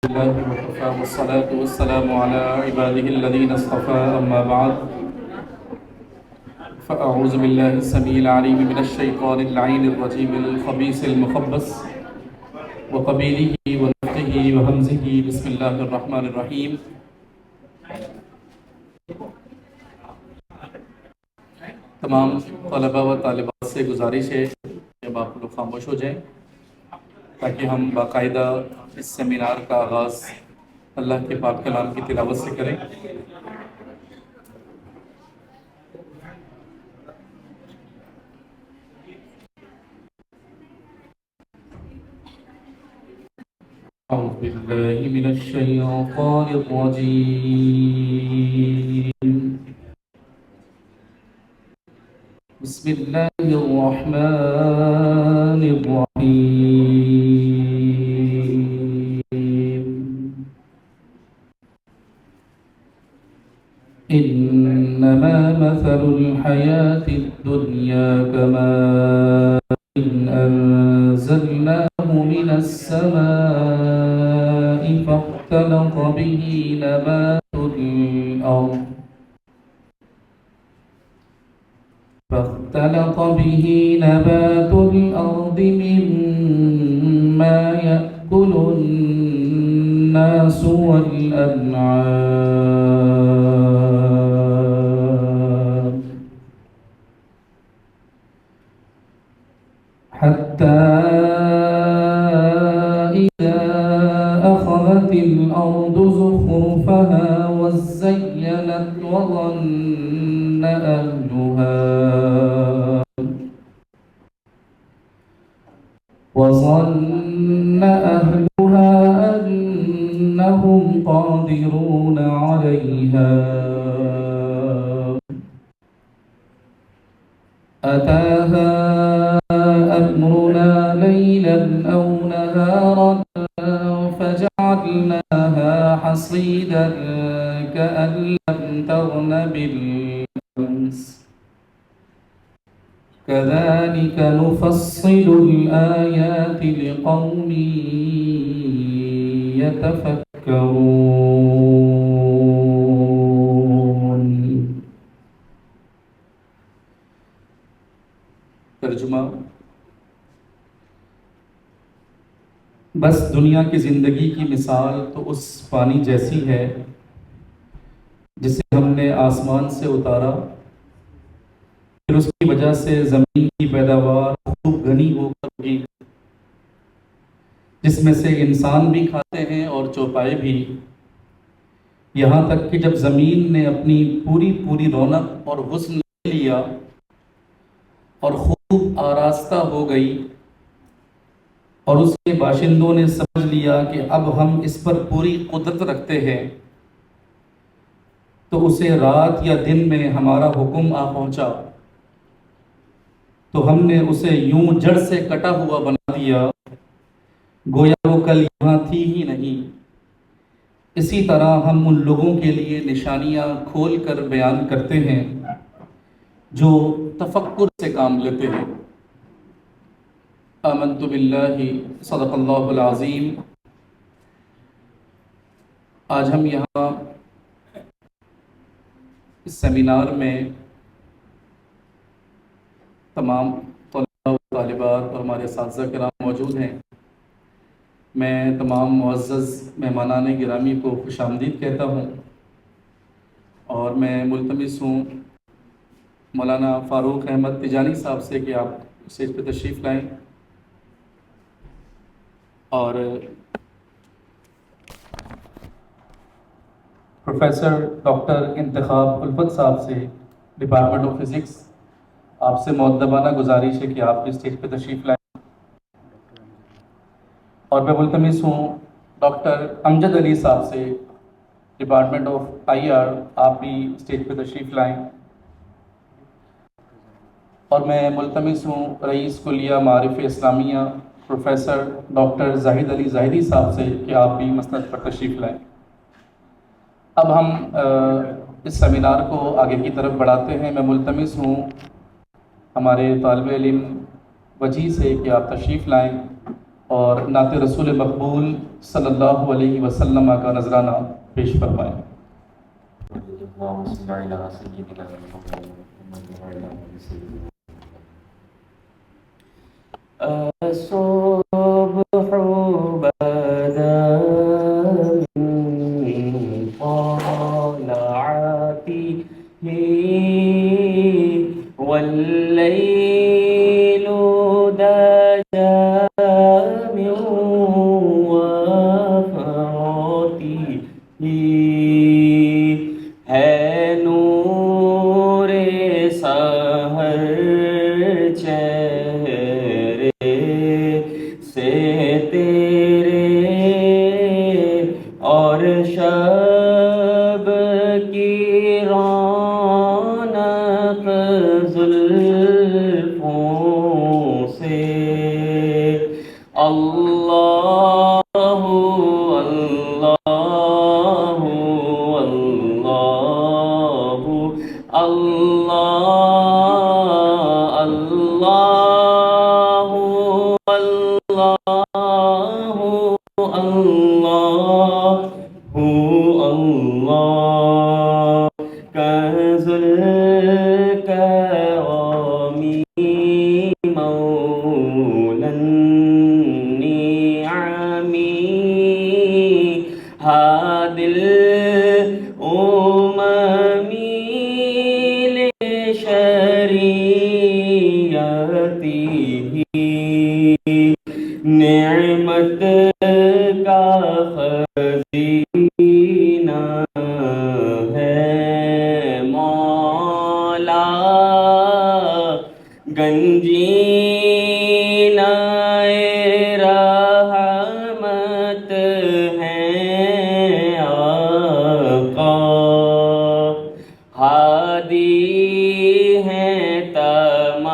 الله وكفى والصلاة والسلام على عباده الذين اصطفى أما بعد فأعوذ بالله السميع العليم من الشيطان اللعين الرجيم الخبيث المخبث وقبيله ونفخه وهمزه بسم الله الرحمن الرحيم. تمام طلبہ و طالبات سے گزارش ہے کہ اب آپ لوگ خاموش ہو جائیں تاکہ ہم باقاعدہ اس سیمینار کا آغاز اللہ کے پاک کلام کی تلاوت سے کریں. أعوذ بالله من الشيطان الرجيم. بسم الله الرحمن الرحيم. إنما مثل الحياة الدنيا كماء أنزلناه من السماء فاختلط به نبات الأرض مما يأكل الناس والأنعام حتى إذا أخذت الأرض زخرفها وزينت وظن أهلها أنهم قادرون عليها أتاها أمرنا ليلا أو نهارا فجعلناها حصيدا كأن لم تغن بالأمس كذلك نفصل الآيات لقوم يتفكرون. ترجمہ: بس دنیا کی زندگی کی مثال تو اس پانی جیسی ہے جسے ہم نے آسمان سے اتارا، پھر اس کی وجہ سے زمین کی پیداوار خوب گھنی ہو کر ہوگی، جس میں سے انسان بھی کھاتے ہیں اور چوپائے بھی، یہاں تک کہ جب زمین نے اپنی پوری رونق اور حسن لے لیا اور خوب آراستہ ہو گئی اور اس کے باشندوں نے سمجھ لیا کہ اب ہم اس پر پوری قدرت رکھتے ہیں، تو اسے رات یا دن میں ہمارا حکم آ پہنچا تو ہم نے اسے یوں جڑ سے کٹا ہوا بنا دیا گویا وہ کل یہاں تھی ہی نہیں. اسی طرح ہم ان لوگوں کے لیے نشانیاں کھول کر بیان کرتے ہیں جو تفکر سے کام لیتے ہیں. آمنت باللہ صدق اللہ العظیم. آج ہم یہاں اس سیمینار میں تمام طلباء و طالبات اور ہمارے اساتذہ کرام موجود ہیں. میں تمام معزز مہمانان گرامی کو خوش آمدید کہتا ہوں اور میں ملتمس ہوں مولانا فاروق احمد تجانی صاحب سے کہ آپ اسٹیج پہ تشریف لائیں اور پروفیسر ڈاکٹر انتخاب الفت صاحب سے ڈپارٹمنٹ آف فزکس، آپ سے مؤدبانہ گزارش ہے کہ آپ بھی اسٹیج پہ تشریف لائیں. اور میں ملتمس ہوں ڈاکٹر امجد علی صاحب سے ڈپارٹمنٹ آف آئی آر، آپ بھی اسٹیج پہ تشریف لائیں. اور میں ملتمس ہوں رئیس کلیہ معارف اسلامیہ پروفیسر ڈاکٹر زاہد علی زاہدی صاحب سے کہ آپ بھی مسند پر تشریف لائیں. اب ہم اس سیمینار کو آگے کی طرف بڑھاتے ہیں. میں ملتمس ہوں ہمارے طالب علم وجی سے کہ آپ تشریف لائیں اور نعت رسول مقبول صلی اللہ علیہ وسلم کا نذرانہ پیش فرمائیں۔ الصبح بدا من طلعته والليل دجى من وفراته ہے نور سحر چہرے سے تیرے اور شب کی رونق زلفوں سے اللہ اللہ اللہ اللہ اللہ اللہ اللہ کنز الکرام مولا النعم هادي الأمم لشريعته نعمت کا خزینہ ہے مولا گنجینہ رحمت ہے آقا ہادی ہیں تمامی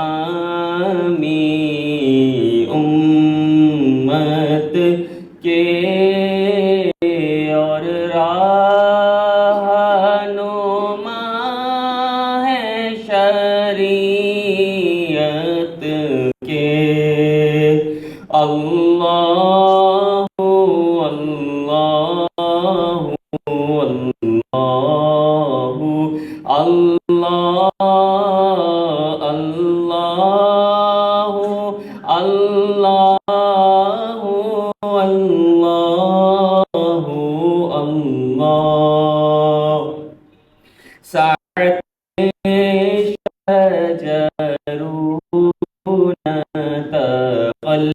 امت کے اور رہنما ہیں شریعت کے اللہ اللہ اللہ اللہ اللہ اللہ اللہ ساعت شجرون تقل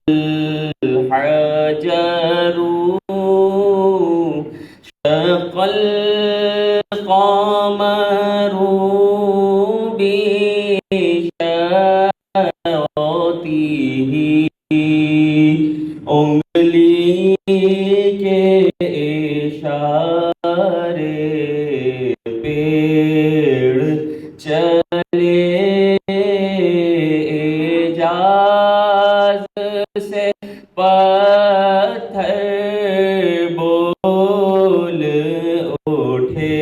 الحجر شق القمر بشارته انگلی کے اشارے پیڑ چلے اعجاز سے پتھر بول اٹھے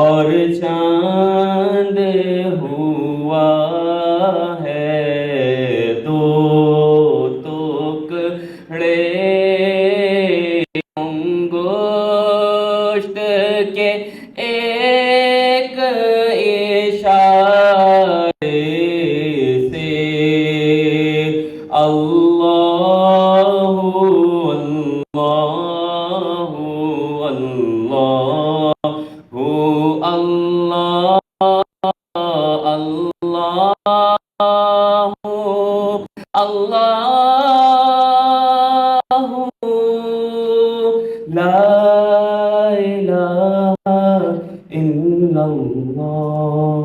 اور چاند ہوا ہے دو ٹکڑے انگشت کے ایک اشارے سے اللہ اللہ اللہ اللہ لا الہ الا اللہ۔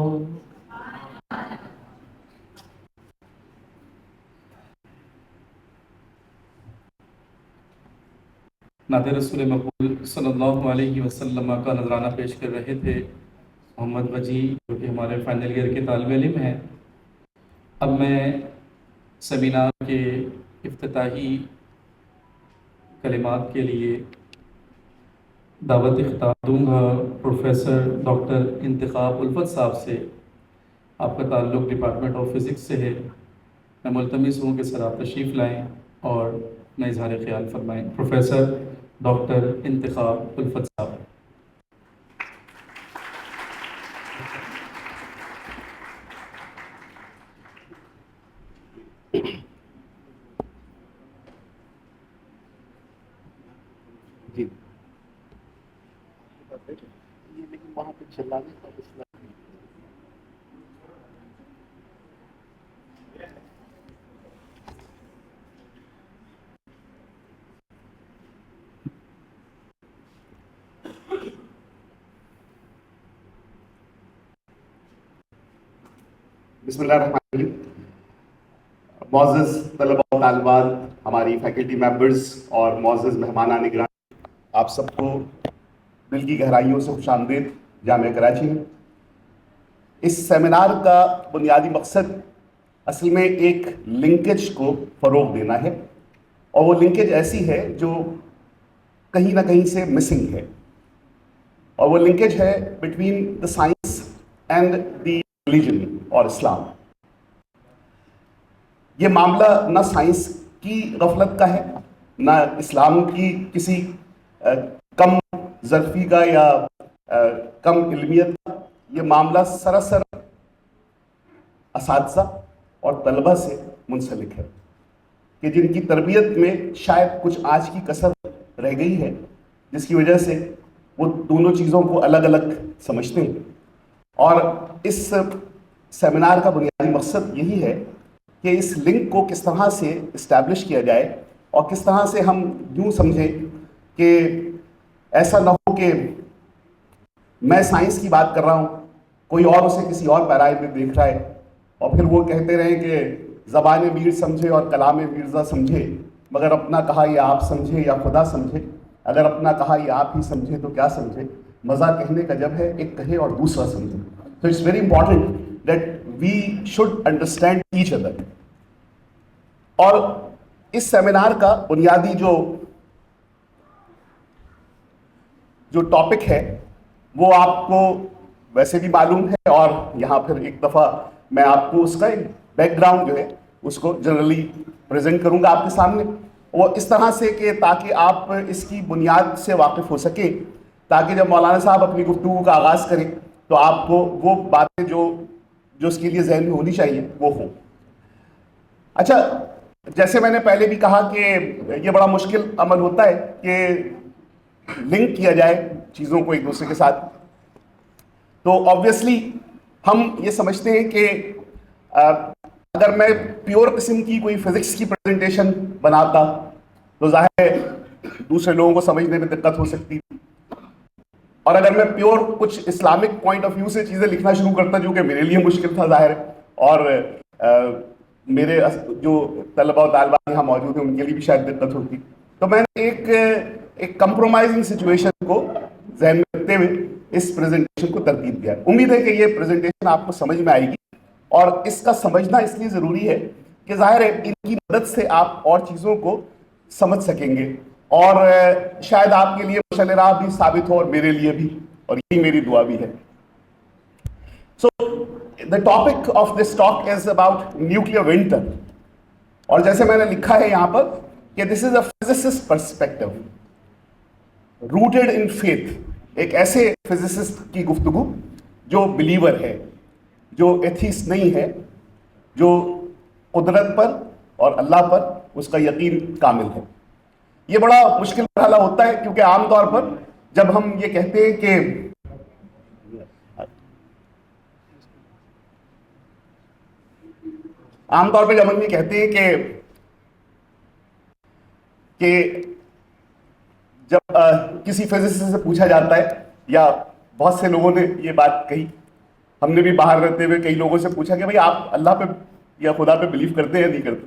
نعت رسول مقبول صلی اللہ علیہ وسلم کا نذرانہ پیش کر رہے تھے محمد وجی، جو کہ ہمارے فائنل ایئر کے طالب علم ہیں۔ اب میں سیمینار کے افتتاحی کلمات کے لیے دعوت خطاب دوں گا پروفیسر ڈاکٹر انتخاب الفت صاحب سے۔ آپ کا تعلق ڈپارٹمنٹ آف فزکس سے ہے۔ میں ملتمس ہوں کہ سر آپ تشریف لائیں اور میں اظہار خیال فرمائیں پروفیسر ڈاکٹر انتخاب الفت صاحب۔ جی لیکن وہاں پہ چلانے کا مسئلہ بسم اللہ الرحمن الرحیم۔ معزز طلباء و طالبات، ہماری فیکلٹی ممبرز اور معزز مہمانان گرامی، آپ سب کو دل کی گہرائیوں سے خوش آمدید جامعہ کراچی میں۔ اس سیمینار کا بنیادی مقصد اصل میں ایک لنکیج کو فروغ دینا ہے، اور وہ لنکیج ایسی ہے جو کہیں نہ کہیں سے مسنگ ہے، اور وہ لنکیج ہے between the science and the religion اور اسلام۔ یہ معاملہ نہ سائنس کی غفلت کا ہے، نہ اسلام کی کسی کم ظرفی کا یا کم علمیت کا۔ یہ معاملہ سراسر اساتذہ اور طلبہ سے منسلک ہے کہ جن کی تربیت میں شاید کچھ آج کی کسر رہ گئی ہے، جس کی وجہ سے وہ دونوں چیزوں کو الگ الگ سمجھتے ہیں۔ اور اس سیمینار کا بنیادی مقصد یہی ہے کہ اس لنک کو کس طرح سے اسٹیبلش کیا جائے، اور کس طرح سے ہم یوں سمجھیں کہ ایسا نہ ہو کہ میں سائنس کی بات کر رہا ہوں، کوئی اور اسے کسی اور پیرائی میں دیکھ رہا ہے، اور پھر وہ کہتے رہیں کہ زبان میر سمجھے اور کلام میرزا سمجھے، مگر اپنا کہا یہ آپ سمجھے یا خدا سمجھے، اگر اپنا کہا یہ آپ ہی سمجھے تو کیا سمجھے، مزہ کہنے کا جب ہے ایک کہے اور دوسرا سمجھے۔ تو it's very important that we should understand each other. اور اس سیمینار کا بنیادی جو ٹاپک ہے وہ آپ کو ویسے بھی معلوم ہے، اور یہاں پھر ایک دفعہ میں آپ کو اس کا ایک بیک گراؤنڈ جو ہے اس کو جنرلی پریزنٹ کروں گا آپ کے سامنے، وہ اس طرح سے کہ تاکہ آپ اس کی بنیاد سے واقف ہو سکیں، تاکہ جب مولانا صاحب اپنی گفتگو کا آغاز کریں تو آپ کو وہ باتیں جو اس کے لیے ذہن میں ہونی چاہیے وہ ہوں۔ اچھا، جیسے میں نے پہلے بھی کہا کہ یہ بڑا مشکل عمل ہوتا ہے کہ لنک کیا جائے چیزوں کو ایک دوسرے کے ساتھ۔ تو آبویسلی ہم یہ سمجھتے ہیں کہ اگر میں پیور قسم کی کوئی فزکس کی پریزنٹیشن بناتا تو ظاہر ہے دوسرے لوگوں کو سمجھنے میں دقت ہو سکتی، اور اگر میں پیور کچھ اسلامک پوائنٹ آف ویو سے چیزیں لکھنا شروع کرتا جو کہ میرے لیے مشکل تھا ظاہر ہے، اور میرے جو طلباء و طالبات یہاں موجود ہیں ان کے لیے بھی شاید دقت ہوتی، تو میں نے ایک کمپرومائزنگ سچویشن کو ذہن میں رکھتے ہوئے اس پریزنٹیشن کو ترتیب دیا۔ امید ہے کہ یہ پریزنٹیشن آپ کو سمجھ میں آئے گی، اور اس کا سمجھنا اس لیے ضروری ہے کہ ظاہر ہے ان کی مدد سے آپ اور چیزوں کو سمجھ سکیں گے، اور شاید آپ کے لیے مشعل راہ بھی ثابت ہو، اور میرے لیے بھی، اور یہی میری دعا بھی ہے۔ So the topic of this talk is about nuclear winter، اور جیسے میں نے لکھا ہے یہاں پر کہ this is a physicist perspective rooted in faith، ایک ایسے فزسسٹ کی گفتگو جو بلیور ہے، جو ایتھیسٹ نہیں ہے، جو قدرت پر اور اللہ پر اس کا یقین کامل ہے۔ یہ بڑا مشکل مرحلہ ہوتا ہے، کیونکہ عام طور پر جب ہم یہ کہتے ہیں کہ جب کسی فزسسٹ سے پوچھا جاتا ہے، یا بہت سے لوگوں نے یہ بات کہی، ہم نے بھی باہر رہتے ہوئے کئی لوگوں سے پوچھا کہ بھئی آپ اللہ پہ یا خدا پہ بلیو کرتے ہیں یا نہیں کرتے،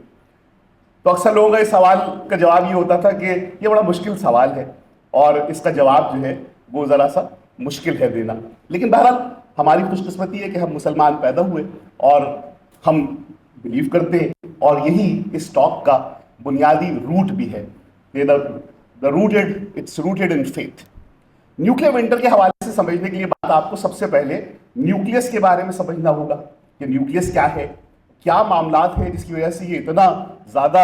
تو اکثر لوگوں کا اس سوال کا جواب یہ ہوتا تھا کہ یہ بڑا مشکل سوال ہے، اور اس کا جواب جو ہے وہ ذرا سا مشکل ہے دینا۔ لیکن بہرحال ہماری خوش قسمتی ہے کہ ہم مسلمان پیدا ہوئے اور ہم بلیو کرتے ہیں، اور یہی اس ٹاک کا بنیادی روٹ بھی ہے، it's rooted in faith۔ Nuclear winter کے حوالے سے سمجھنے کے لیے بات آپ کو سب سے پہلے نیوکلیس کے بارے میں سمجھنا ہوگا کہ نیوکلیس کیا ہے، کیا معاملات ہیں جس کی وجہ سے یہ اتنا زیادہ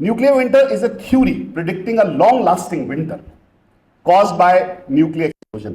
Nuclear winter is a theory predicting a long-lasting winter caused by nuclear explosion.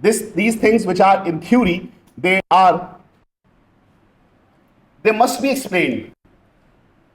these things which are in theory, they must be explained.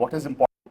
what is important।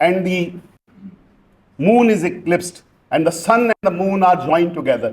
and the moon is eclipsed and the sun and the moon are joined together,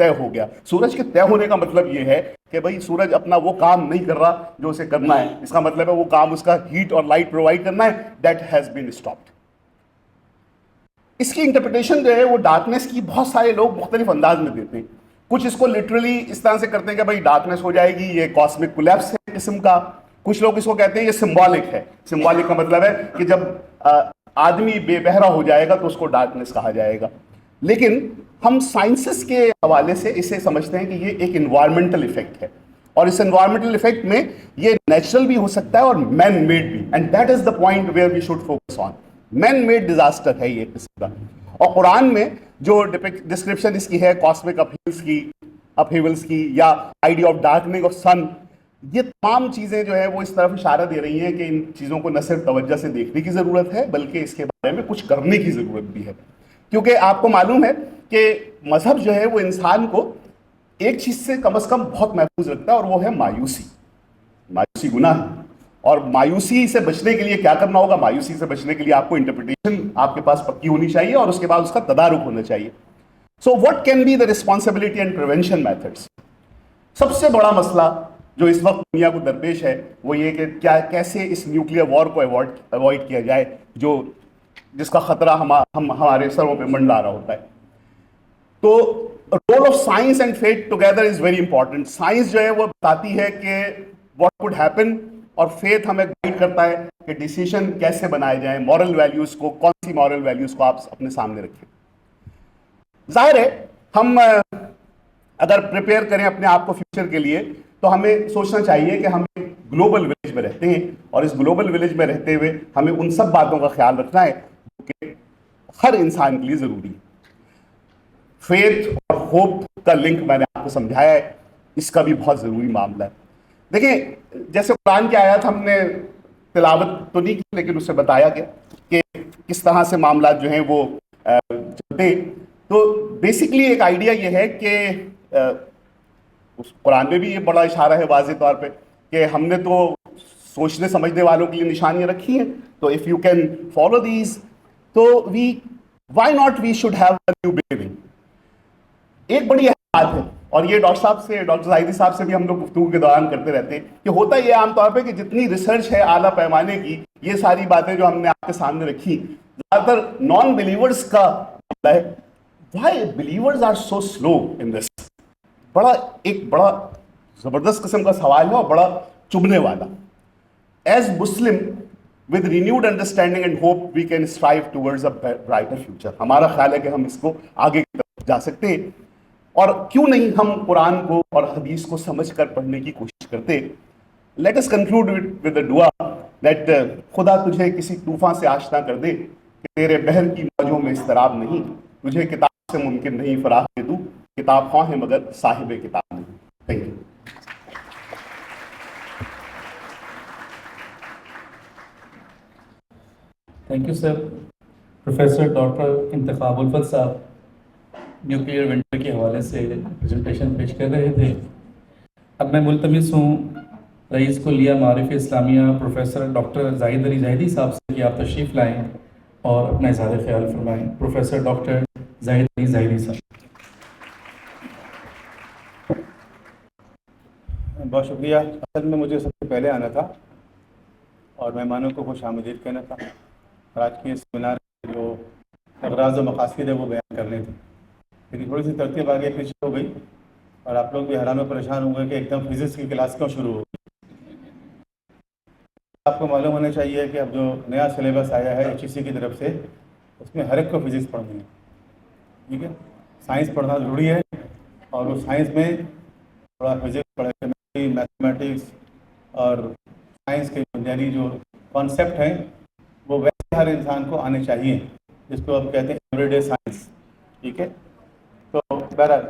طے ہو گیا. سورج کے طے ہونے کا مطلب یہ ہے کہ بھائی سورج اپنا وہ کام نہیں کر رہا جو اسے کرنا ہے, اس کا مطلب ہے وہ کام اس کا ہیٹ اور لائٹ پرووائڈ کرنا ہے, دیٹ ہیز بین اسٹاپڈ. اس کی انٹرپریٹیشن جو ہے وہ ڈارکنیس کی بہت سارے لوگ مختلف انداز میں دیتے ہیں. کچھ اس کو لٹرلی اس طرح سے کرتے ہیں کہ بھائی ڈارکنیس ہو جائے گی, یہ کاسمک کولیپس ہے قسم کا. کچھ لوگ اس کو کہتے ہیں یہ سمبولک ہے. سمبولک کا مطلب ہے کہ جب آدمی بے بہرا ہو جائے گا تو اس کو ڈارکنیس کہا جائے گا. لیکن ہم سائنسز کے حوالے سے اسے سمجھتے ہیں کہ یہ ایک انوائرمنٹل ایفیکٹ ہے, اور اس انوائرمنٹل ایفیکٹ میں یہ نیچرل بھی ہو سکتا ہے اور مین میڈ بھی, and that is the point where we should focus on. Man made disaster ہے یہ قسم کا. اور قرآن میں جو ڈسکرپشن اس کی ہے کاسمک اپہیولز کی یا آئیڈیا آف ڈارکننگ آف سن, یہ تمام چیزیں جو ہے وہ اس طرف اشارہ دے رہی ہیں کہ ان چیزوں کو نہ صرف توجہ سے دیکھنے کی ضرورت ہے بلکہ اس کے بارے میں کچھ کرنے کی ضرورت بھی ہے. کیونکہ آپ کو معلوم ہے کہ مذہب جو ہے وہ انسان کو ایک چیز سے کم از کم بہت محفوظ رکھتا ہے, اور وہ ہے مایوسی. مایوسی گناہ ہے, اور مایوسی سے بچنے کے لیے کیا کرنا ہوگا؟ مایوسی سے بچنے کے لیے آپ کو انٹرپریٹیشن آپ کے پاس پکی ہونی چاہیے, اور اس کے بعد اس کا تدارک ہونا چاہیے. So what can be the responsibility and prevention methods? سب سے بڑا مسئلہ جو اس وقت دنیا کو درپیش ہے وہ یہ کہ کیسے اس نیوکلیئر وار کو اوائڈ کیا جائے جس کا خطرہ ہمارے سروں پہ منڈلا رہا ہوتا ہے. تو role of science and faith together is very important. Science جو ہے وہ بتاتی ہے کہ واٹ کوڈ ہیپن, اور فیتھ ہمیں گائیڈ کرتا ہے کہ ڈیسیشن کیسے بنائے جائیں, مورل ویلیوز کو, کون سی مورل ویلیوز کو آپ اپنے سامنے رکھیں. ظاہر ہے ہم اگر پریپیئر کریں اپنے آپ کو فیوچر کے لیے تو ہمیں سوچنا چاہیے کہ ہم ایک گلوبل ولیج میں رہتے ہیں, اور اس گلوبل ولیج میں رہتے ہوئے ہمیں ان سب باتوں کا خیال رکھنا ہے کہ ہر انسان کے لیے ضروری ہے. فیتھ اور ہوپ کا لنک میں نے آپ کو سمجھایا ہے, اس کا بھی بہت ضروری معاملہ ہے. دیکھیں جیسے قرآن کی آیات ہم نے تلاوت تو نہیں کی لیکن اس سے بتایا گیا کہ کس طرح سے معاملات جو ہیں وہ چلتے ہیں. تو بیسکلی ایک آئیڈیا یہ ہے کہ اس قرآن میں بھی یہ بڑا اشارہ ہے واضح طور پہ کہ ہم نے تو سوچنے سمجھنے والوں کے لیے نشانیاں رکھی ہیں, تو if you can follow these تو why not we should have a new believing. ایک بڑی اہم بات ہے, اور یہ ڈاکٹر زاہدی صاحب سے بھی ہم لوگ گفتگو کے دوران کرتے رہتے ہیں کہ ہوتا یہ عام طور پہ کہ جتنی ریسرچ ہے اعلیٰ پیمانے کی, یہ ساری باتیں جو ہم نے آپ کے سامنے رکھی زیادہ تر نان بلیورس کا ہوتا ہے. وائی بلیورز آر سو سلو ان دس؟ ایک بڑا زبردست قسم کا سوال ہے اور بڑا چبھنے والا. As Muslim with renewed understanding and hope we can strive towards a brighter future. ہمارا خیال ہے کہ ہم اس کو آگے کی طرف جا سکتے ہیں, اور کیوں نہیں ہم قرآن کو اور حدیث کو سمجھ کر پڑھنے کی کوشش کرتے. Let us conclude with a dua that خدا تجھے کسی طوفان سے آشنا کر دے کہ تیرے بحر کی موجوں میں اضطراب نہیں, تجھے کتاب سے ممکن نہیں فراہم دوں, کتاب خواہ ہے مگر صاحب کتاب نہیں. Thank you. Thank you sir. Professor doctor انتخاب الفت صاحب نیوکلیئر ونٹر کے حوالے سے پریزنٹیشن پیش کر رہے تھے. اب میں ملتمس ہوں رئیس کلیہ معارف اسلامیہ پروفیسر ڈاکٹر زاہد علی زاہدی صاحب سے کہ آپ تشریف لائیں اور اپنا اظہار خیال فرمائیں. پروفیسر ڈاکٹر زاہد علی زاہدی صاحب. بہت شکریہ. اصل میں مجھے سب سے پہلے آنا تھا اور مہمانوں کو خوش آمدید کہنا تھا, اور آج کے سیمینار کے جو اغراض و مقاصد ہے وہ بیان کرنے تھے, لیکن تھوڑی سی ترتیب آگے پیچھے ہو گئی اور آپ لوگ بھی حیران و پریشان ہوں گے کہ ایک دم فزکس کی کلاس کیوں شروع ہو گئی. آپ کو معلوم ہونا چاہیے کہ اب جو نیا سلیبس آیا ہے HEC کی طرف سے اس میں ہر ایک کو فزکس پڑھنی ہے. ٹھیک ہے, سائنس پڑھنا ضروری ہے, اور وہ سائنس میں تھوڑا فزکس پڑھے, کیمسٹری, میتھمیٹکس اور سائنس کے بنیادی جو کانسیپٹ ہیں وہ ویسے ہر انسان کو آنے چاہیے, جس کو آپ کہتے ہیں ایوری ڈے سائنس. ٹھیک ہے, تو بہرحال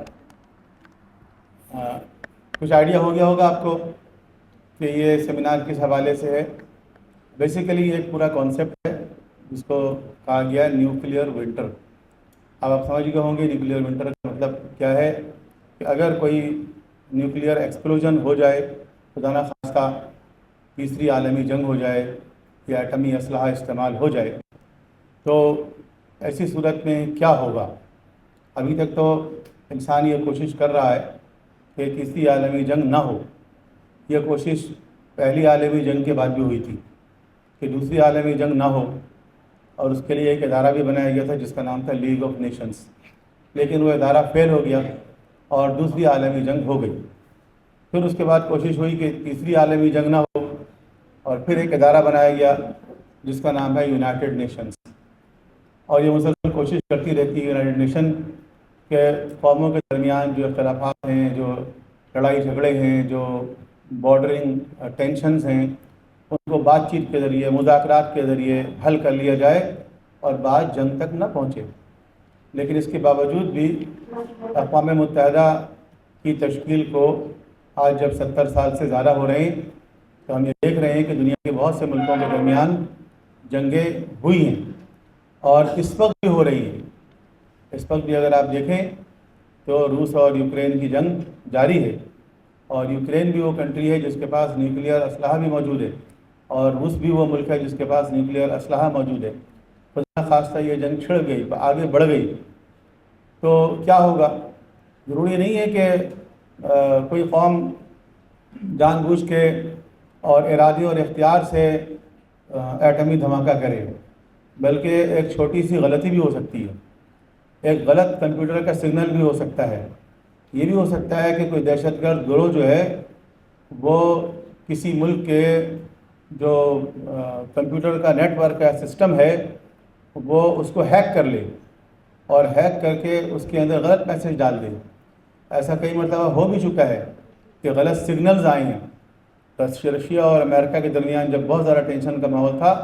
کچھ آئیڈیا ہو گیا ہوگا آپ کو کہ یہ سیمینار کس حوالے سے ہے. بیسیکلی یہ ایک پورا کانسیپٹ ہے جس کو کہا گیا ہے نیوکلیئر ونٹر. اب آپ سمجھ گئے ہوں گے نیوکلیئر ونٹر کا مطلب کیا ہے, کہ اگر کوئی نیوکلیئر ایکسپلوژن ہو جائے, خدا نخواستہ تیسری عالمی جنگ ہو جائے یا ایٹمی اسلحہ استعمال ہو جائے, تو ایسی صورت میں کیا ہوگا. ابھی تک تو انسان یہ کوشش کر رہا ہے کہ تیسری عالمی جنگ نہ ہو. یہ کوشش پہلی عالمی جنگ کے بعد بھی ہوئی تھی کہ دوسری عالمی جنگ نہ ہو، اور اس کے لیے ایک ادارہ بھی بنایا گیا تھا جس کا نام تھا لیگ آف نیشنز، لیکن وہ ادارہ فیل ہو گیا اور دوسری عالمی جنگ ہو گئی. پھر اس کے بعد کوشش ہوئی کہ تیسری عالمی جنگ نہ ہو، اور پھر ایک ادارہ بنایا گیا جس کا نام ہے یونائٹڈ نیشنز. اور یہ مسلسل کوشش کرتی رہتی ہے یونائٹڈ نیشن کہ قوموں کے درمیان جو اختلافات ہیں، جو لڑائی جھگڑے ہیں، جو بارڈرنگ ٹینشنز ہیں، ان کو بات چیت کے ذریعے، مذاکرات کے ذریعے حل کر لیا جائے اور بات جنگ تک نہ پہنچے. لیکن اس کے باوجود بھی اقوام متحدہ کی تشکیل کو آج جب 70 سال سے زیادہ ہو رہے ہیں تو ہم یہ دیکھ رہے ہیں کہ دنیا کے بہت سے ملکوں کے درمیان جنگیں ہوئی ہیں اور اس وقت بھی ہو رہی ہیں. اس وقت بھی اگر آپ دیکھیں تو روس اور یوکرین کی جنگ جاری ہے، اور یوکرین بھی وہ کنٹری ہے جس کے پاس نیوکلیئر اسلحہ بھی موجود ہے، اور روس بھی وہ ملک ہے جس کے پاس نیوکلیئر اسلحہ موجود ہے. خدا خواستہ یہ جنگ چھڑ گئی، آگے بڑھ گئی تو کیا ہوگا؟ ضروری نہیں ہے کہ کوئی قوم جان بوجھ کے اور ارادے اور اختیار سے ایٹمی دھماکہ کرے، بلکہ ایک چھوٹی سی غلطی بھی ہو سکتی ہے، ایک غلط کمپیوٹر کا سگنل بھی ہو سکتا ہے. یہ بھی ہو سکتا ہے کہ کوئی دہشت گرد گروہ جو ہے وہ کسی ملک کے جو کمپیوٹر کا نیٹ ورک کا سسٹم ہے وہ اس کو ہیک کر لے اور ہیک کر کے اس کے اندر غلط میسج ڈال دے. ایسا کئی مرتبہ ہو بھی چکا ہے کہ غلط سگنلز آئے ہیں. رشیا اور امریکہ کے درمیان جب بہت زیادہ ٹینشن کا ماحول تھا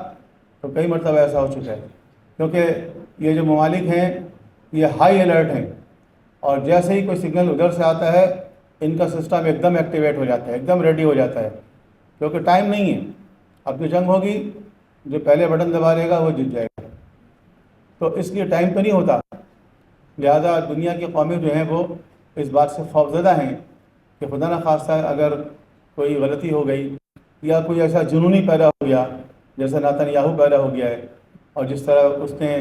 تو کئی مرتبہ ایسا ہو چکا ہے، کیونکہ یہ جو ممالک ہیں یہ ہائی الرٹ ہیں، اور جیسے ہی کوئی سگنل ادھر سے آتا ہے ان کا سسٹم ایک دم ایکٹیویٹ ہو جاتا ہے، ایک دم ریڈی ہو جاتا ہے، کیونکہ ٹائم نہیں ہے. اب جو جنگ ہوگی جو پہلے بٹن دبا لے گا وہ جیت جائے گا، تو اس لیے ٹائم تو نہیں ہوتا. لہذا دنیا کی قومیں جو ہیں وہ اس بات سے خوفزدہ ہیں کہ خدا نہ خواستہ اگر کوئی غلطی ہو گئی یا کوئی ایسا جنونی پیدا ہو گیا جیسا نتن یاہو پیدا ہو گیا ہے، اور جس طرح اس نے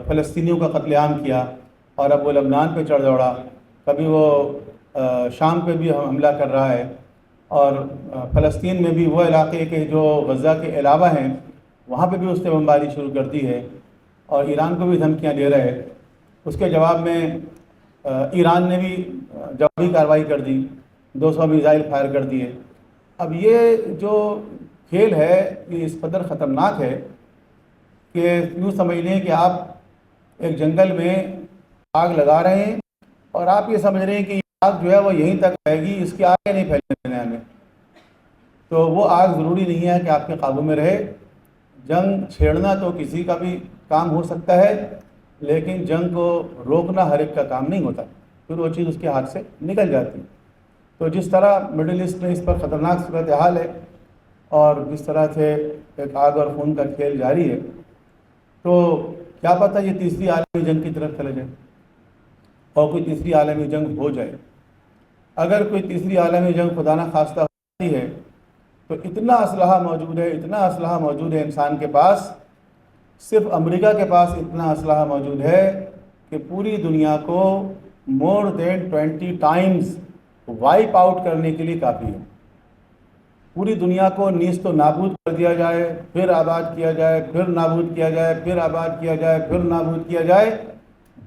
فلسطینیوں کا قتل عام کیا اور اب وہ لبنان پہ چڑھ دوڑا، کبھی وہ شام پہ بھی حملہ کر رہا ہے، اور فلسطین میں بھی وہ علاقے کے جو غزہ کے علاوہ ہیں وہاں پہ بھی اس نے بمباری شروع کر دی ہے، اور ایران کو بھی دھمکیاں دے رہا ہے. اس کے جواب میں ایران نے بھی جوابی کارروائی کر دی، 200 میزائل فائر کر دیے. اب یہ جو کھیل ہے یہ اس قدر خطرناک ہے کہ یوں سمجھ لیں کہ آپ ایک جنگل میں آگ لگا رہے ہیں اور آپ یہ سمجھ رہے ہیں کہ یہ آگ جو ہے وہ یہیں تک رہے گی، اس کے آگے نہیں پھیلنے دینا میں. تو وہ آگ ضروری نہیں ہے کہ آپ کے قابو میں رہے. جنگ چھیڑنا تو کسی کا بھی کام ہو سکتا ہے، لیکن جنگ کو روکنا ہر ایک کا کام نہیں ہوتا، پھر وہ چیز اس کے ہاتھ سے نکل جاتی. تو جس طرح مڈل ایسٹ میں اس پر خطرناک صورتحال ہے اور جس طرح سے ایک آگ اور خون کا کھیل جاری ہے، تو کیا پتہ یہ تیسری عالمی جنگ کی طرف چلے جائے اور کوئی تیسری عالمی جنگ ہو جائے. اگر کوئی تیسری عالمی جنگ خدا نہ خواستہ ہوتی ہے تو اتنا اسلحہ موجود ہے، اتنا اسلحہ موجود ہے انسان کے پاس، صرف امریکہ کے پاس اتنا اسلحہ موجود ہے کہ پوری دنیا کو مور دین 20 ٹائمز وائپ آؤٹ کرنے کے لیے کافی ہے. پوری دنیا کو نیست و نابود کر دیا جائے، پھر آباد کیا جائے، پھر نابود کیا جائے، پھر آباد کیا جائے، پھر نابود کیا جائے،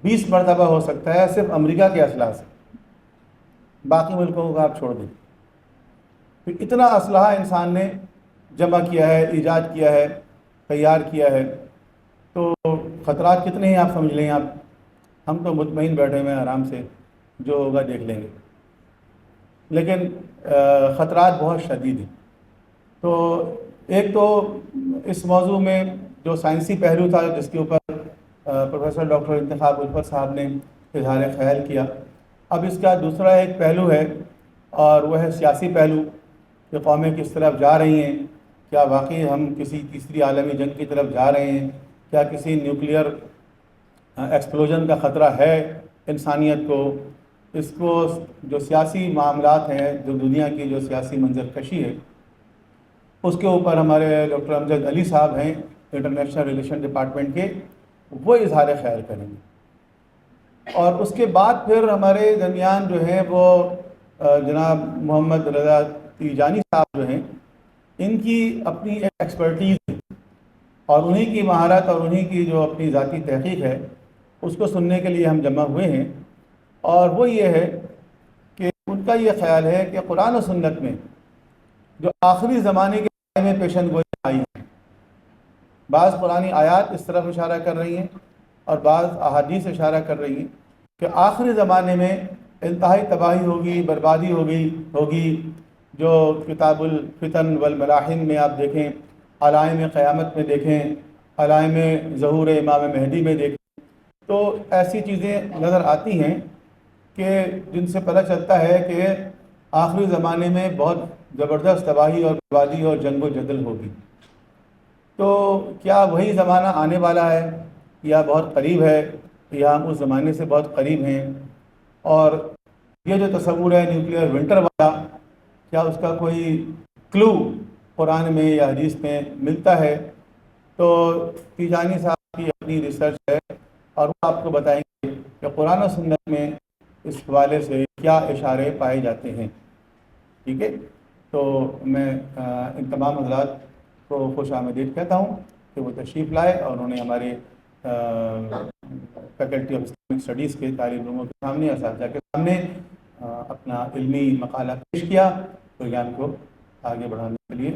20 مرتبہ ہو سکتا ہے صرف امریکہ کے اسلحہ سے. باقی ملکوں کو آپ چھوڑ دیں. پھر اتنا اسلحہ انسان نے جمع کیا ہے، ایجاد کیا ہے، تیار کیا ہے، تو خطرات کتنے ہیں آپ سمجھ لیں. آپ ہم تو مطمئن بیٹھے ہوئے ہیں آرام سے، جو ہوگا دیکھ لیں گے، لیکن خطرات بہت شدید ہیں. تو ایک تو اس موضوع میں جو سائنسی پہلو تھا جس کے اوپر پروفیسر ڈاکٹر انتخاب الفت صاحب نے اظہار خیال کیا، اب اس کا دوسرا ایک پہلو ہے اور وہ ہے سیاسی پہلو کہ قومیں کس طرف جا رہی ہیں. کیا واقعی ہم کسی تیسری عالمی جنگ کی طرف جا رہے ہیں؟ کیا کسی نیوکلیئر ایکسپلوژن کا خطرہ ہے انسانیت کو؟ اس کو جو سیاسی معاملات ہیں، جو دنیا کی جو سیاسی منظر کشی ہے، اس کے اوپر ہمارے ڈاکٹر امجد علی صاحب ہیں انٹرنیشنل ریلیشن ڈپارٹمنٹ کے، وہ اظہار خیال کریں گے. اور اس کے بعد پھر ہمارے درمیان جو ہے وہ جناب محمد رضا تیجانی صاحب جو ہیں، ان کی اپنی ایک ایکسپرٹیز ہے، اور انہی کی مہارت اور انہی کی جو اپنی ذاتی تحقیق ہے اس کو سننے کے لیے ہم جمع ہوئے ہیں. اور وہ یہ ہے کہ ان کا یہ خیال ہے کہ قرآن و سنت میں جو آخری زمانے کے بارے میں پیشن گوئی آئی ہے، بعض قرآنی آیات اس طرف اشارہ کر رہی ہیں اور بعض احادیث اشارہ کر رہی ہیں کہ آخری زمانے میں انتہائی تباہی ہوگی، بربادی ہوگی. جو کتاب الفتن والملاحن میں آپ دیکھیں، علائم قیامت میں دیکھیں، علائم ظہور امام مہدی میں دیکھیں، تو ایسی چیزیں نظر آتی ہیں کہ جن سے پتہ چلتا ہے کہ آخری زمانے میں بہت زبردست تباہی اور بربادی اور جنگ و جدل ہوگی. تو کیا وہی زمانہ آنے والا ہے یا بہت قریب ہے، یا ہم اس زمانے سے بہت قریب ہیں؟ اور یہ جو تصور ہے نیوکلیئر ونٹر والا، کیا اس کا کوئی کلو قرآن میں یا حدیث میں ملتا ہے؟ تو تیجانی صاحب کی اپنی ریسرچ ہے اور وہ آپ کو بتائیں گے کہ قرآن و سنت میں اس حوالے سے کیا اشارے پائے جاتے ہیں. ٹھیک ہے، تو میں ان تمام حضرات کو خوش آمدید کہتا ہوں کہ وہ تشریف لائے اور انہوں نے ہمارے فیکلٹی آف اسلامک اسٹڈیز کے طالب علموں کے سامنے، اساتذہ کے سامنے اپنا علمی مقالہ پیش کیا. پروگرام کو آگے بڑھانے کے لیے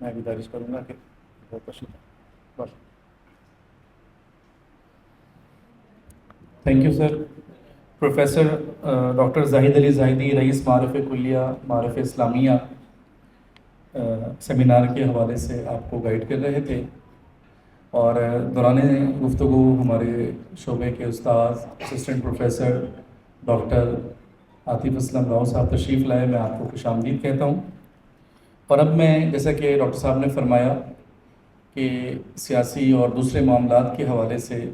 میں گزارش کروں گا کہ وہ تشریف لائیں. Thank you sir. Professor doctor Zahid Ali Zahidi, رئیس معارف کلیہ معارف اسلامیہ، سیمینار کے حوالے سے آپ کو گائیڈ کر رہے تھے، اور دوران گفتگو ہمارے شعبے کے استاذ assistant professor doctor Atif Aslam Rao صاحب تشریف لائے. میں آپ کو خوش آمدید کہتا ہوں. اور اب میں، جیسا کہ ڈاکٹر صاحب نے فرمایا کہ سیاسی اور دوسرے معاملات کے حوالے سے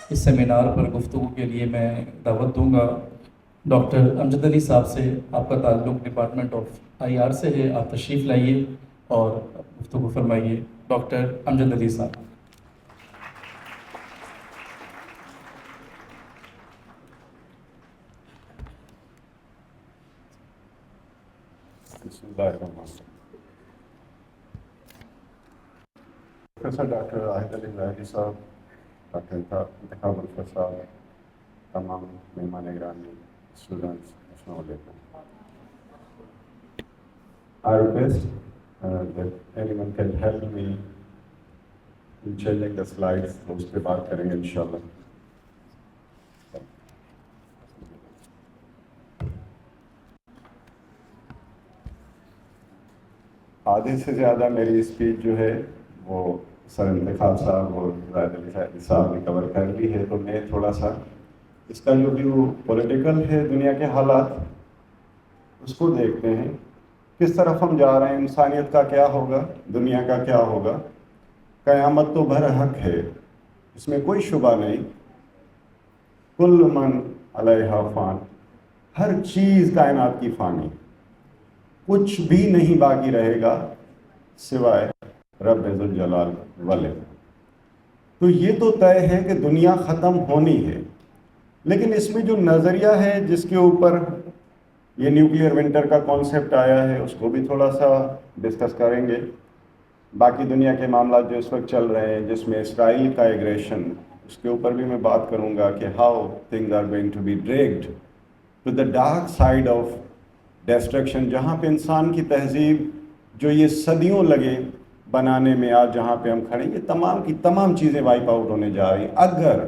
اس سیمینار پر گفتگو کے لیے میں دعوت دوں گا ڈاکٹر امجد علی صاحب سے. آپ کا تعلق ڈپارٹمنٹ آف IR سے ہے. آپ تشریف لائیے اور گفتگو فرمائیے. ڈاکٹر امجد علی صاحب. بسم اللہ الرحمن الرحیم. پروفیسر ڈاکٹر زاہد علی زاہدی صاحب، ڈاکٹر انتخاب الفت صاحب، تمام مہمان گرامی، اسٹوڈنٹس، السلام علیکم. I request that anyone can help me in changing the slides. اس پہ بات کریں گے انشاءاللہ. آدھے سے زیادہ میری اسپیچ جو ہے وہ سر انتخاب صاحب اور زاہد علی زاہدی صاحب نے کور کر لی ہے. تو میں تھوڑا سا اس کا جو بھی وہ پولیٹیکل ہے دنیا کے حالات، اس کو دیکھتے ہیں، کس طرف ہم جا رہے ہیں، انسانیت کا کیا ہوگا، دنیا کا کیا ہوگا. قیامت تو برحق ہے، اس میں کوئی شبہ نہیں. کل من علیہا فان، ہر چیز کائنات کی فانی، کچھ بھی نہیں باقی رہے گا سوائے رب ذوالجلال والے. تو یہ تو طے ہے کہ دنیا ختم ہونی ہے. لیکن اس میں جو نظریہ ہے جس کے اوپر یہ نیوکلیئر ونٹر کا کانسیپٹ آیا ہے، اس کو بھی تھوڑا سا ڈسکس کریں گے. باقی دنیا کے معاملات جو اس وقت چل رہے ہیں، جس میں اسرائیل کا ایگریشن، اس کے اوپر بھی میں بات کروں گا کہ how things are going to be dragged to the dark side of destruction. جہاں پہ انسان کی تہذیب جو یہ صدیوں لگے بنانے میں، آج جہاں پہ ہم کھڑے ہیں، یہ تمام کی تمام چیزیں وائپ آؤٹ ہونے جا رہی ہیں اگر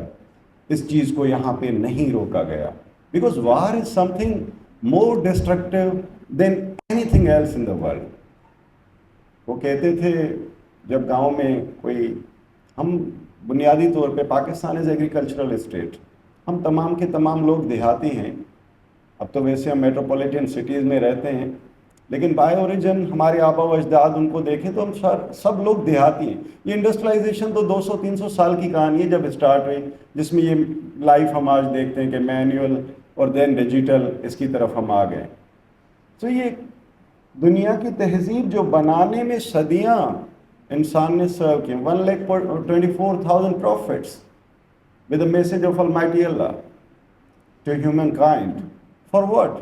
اس چیز کو یہاں پہ نہیں روکا گیا. Because war is something more destructive than anything else in the world. وہ کہتے تھے جب گاؤں میں کوئی، ہم بنیادی طور پہ پاکستان از ایگریکلچرل اسٹیٹ، ہم تمام کے تمام لوگ دیہاتی ہیں. اب تو ویسے ہم میٹروپولیٹن سٹیز میں رہتے ہیں، لیکن بائی اوریجن ہمارے آبا و اجداد ان کو دیکھیں تو ہم سب لوگ دیہاتی ہیں. یہ انڈسٹرلائزیشن تو 200-300 سال کی کہانی ہے جب اسٹارٹ ہوئی، جس میں یہ لائف ہم آج دیکھتے ہیں کہ مینول اور دین ڈیجیٹل، اس کی طرف ہم آ گئے. تو یہ دنیا کی تہذیب جو بنانے میں صدیاں انسان نے سرو کی، 1,24,000 prophets with a message of almighty Allah. to humankind. For what?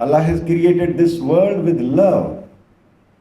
Allah has created this world with love.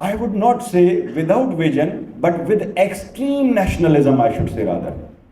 I would not say without vision, but with extreme nationalism, I should say rather.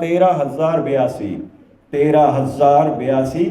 13,082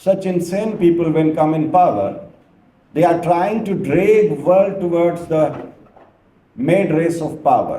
such insane people when come in power, they are trying to drag world towards the mad race of power,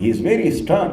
He is very stern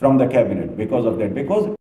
from the cabinet because of that, because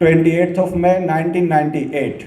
28th of May 1998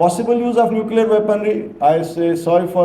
Possible use of nuclear weaponry, I say sorry for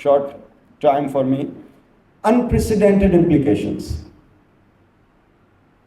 short time for me। Unprecedented implications,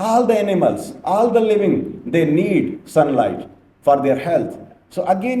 all the animals, all the living, they need sunlight for their health. So again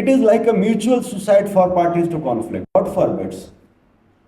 it is like a mutual suicide for parties to conflict. God forbids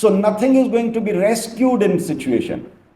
So nothing is going to be rescued in situation.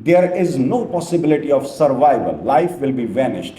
there is no possibility of survival, life will be vanished.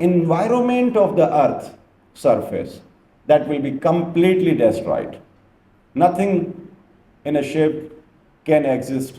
environment of the earth surface that will be completely destroyed, nothing in a ship can exist।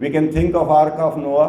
We can think of Ark of Noah,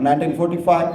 1945,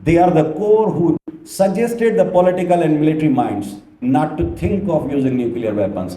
they are the core who suggested the political and military minds not to think of using nuclear weapons.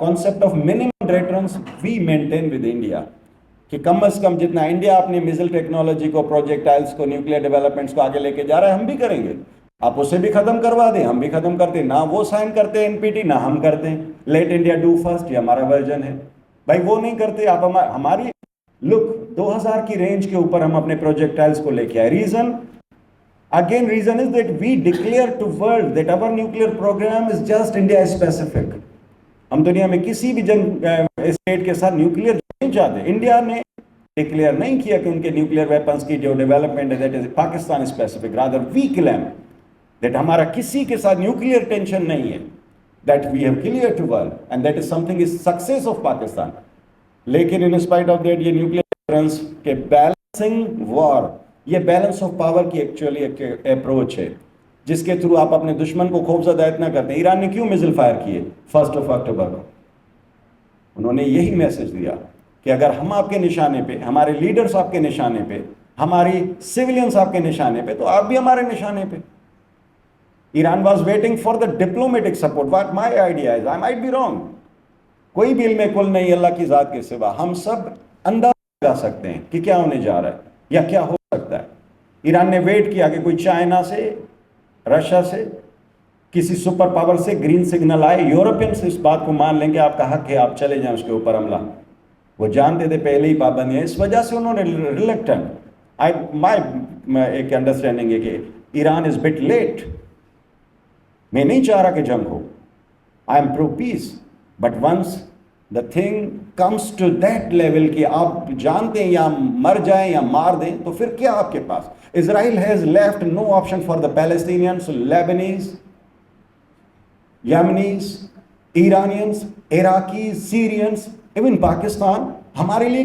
concept of minimum deterrence we maintain with India. کہ کم از کم جتنا India اپنی میزل technology کو, پروجیکٹائلز کو, nuclear developments کو آگے لے کے جا رہا ہے, ہم بھی کریں گے. آپ اسے بھی ختم کروا دیں, ہم بھی ختم کرتے ہیں. نہ وہ سائن کرتے ہیں NPT, نہ ہم کرتے ہیں. لیٹ انڈیا ڈو فرسٹ, یہ ہمارا ورژن ہے بھائی. وہ نہیں کرتے آپ. ہماری لک 2000 کی رینج کے اوپر ہم اپنے پروجیکٹائلز کو لے کے آئے. Reason is that we declare to world that our nuclear program is just India specific. ہم دنیا میں کسی بھی جنگ اسٹیٹ کے ساتھ نیوکلیر نہیں چاہتے. انڈیا نے ڈکلیئر نہیں کیا کہ ان کے نیوکلیر ویپنس کی جو ڈیولپمنٹ ہے that is Pakistan specific. Rather we claim that ہمارا کسی کے ساتھ نیوکلیر ٹینشن نہیں ہے. That we have clear to world and that is something is success of Pakistan. لیکن ان اسپائٹ آف دیٹ یہ نیوکلیر ڈیفرنس کے بیلنسنگ وار, یہ بیلنس آف پاور کی ایکچولی ایک اپروچ ہے جس کے تھرو آپ اپنے دشمن کو خوفزدہ اتنا کرتے ہیں. ایران نے کیوں میزل فائر کیے 1 اکتوبر کو؟ انہوں نے یہی میسج دیا کہ اگر ہم آپ کے نشانے پہ, ہمارے لیڈرز آپ کے نشانے پہ, ہماری سیولینز آپ کے نشانے پہ, تو آپ بھی ہمارے نشانے پہ. Iran was waiting for the diplomatic support. What my idea is, I might be wrong, کوئی بھی علم کل نہیں اللہ کی ذات کے سوا. ہم سب اندازہ لگا سکتے ہیں کہ کیا ہونے جا رہا ہے یا کیا ہو سکتا ہے. ایران نے ویٹ کیا کہ کوئی چائنا سے, رشیا سے, کسی سپر پاور سے گرین سگنل آئے. یورپینس اس بات کو مان لیں کہ آپ کا حق ہے, آپ چلے جائیں اس کے اوپر حملہ. وہ جانتے تھے پہلے ہی پابندیاں, اس وجہ سے انہوں نے ریلیکٹنٹ. مائی ایک انڈرسٹینڈنگ ہے کہ ایران از بٹ لیٹ. میں نہیں چاہ رہا کہ جنگ ہو, I am pro peace, but once the thing comes to that level کہ آپ جانتے ہیں یا مر جائیں یا مار دیں, تو پھر کیا آپ کے پاس. Israel has left no option for the Palestinians, Lebanese, Yemenis, Iranians, Iraqis, Syrians, even Pakistan. ہمارے لیے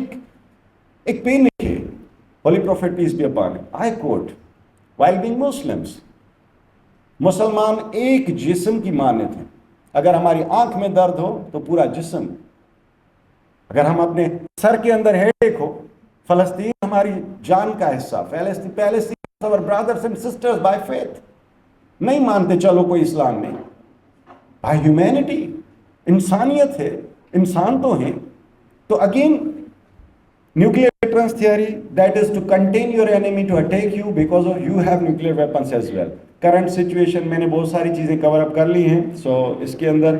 ایک پین ہے. Holy Prophet peace be upon him, I quote, while being Muslims, مسلمان ایک جسم کی مانت ہیں. اگر ہماری آنکھ میں درد ہو تو پورا جسم. اگر ہم اپنے سر کے اندر ہیڈ ایک ہو, فلسطین ہماری جان کا حصہ. Palestine our brothers and sisters by faith. نہیں مانتے چلو کوئی اسلام نہیں, by humanity, انسانیت ہے, انسان تو ہیں. تو again nuclear deterrence theory, that is to contain your enemy to attack you because of you have nuclear weapons as well. Current situation میں نے بہت ساری چیزیں کور اپ کر لی ہیں. سو اس کے اندر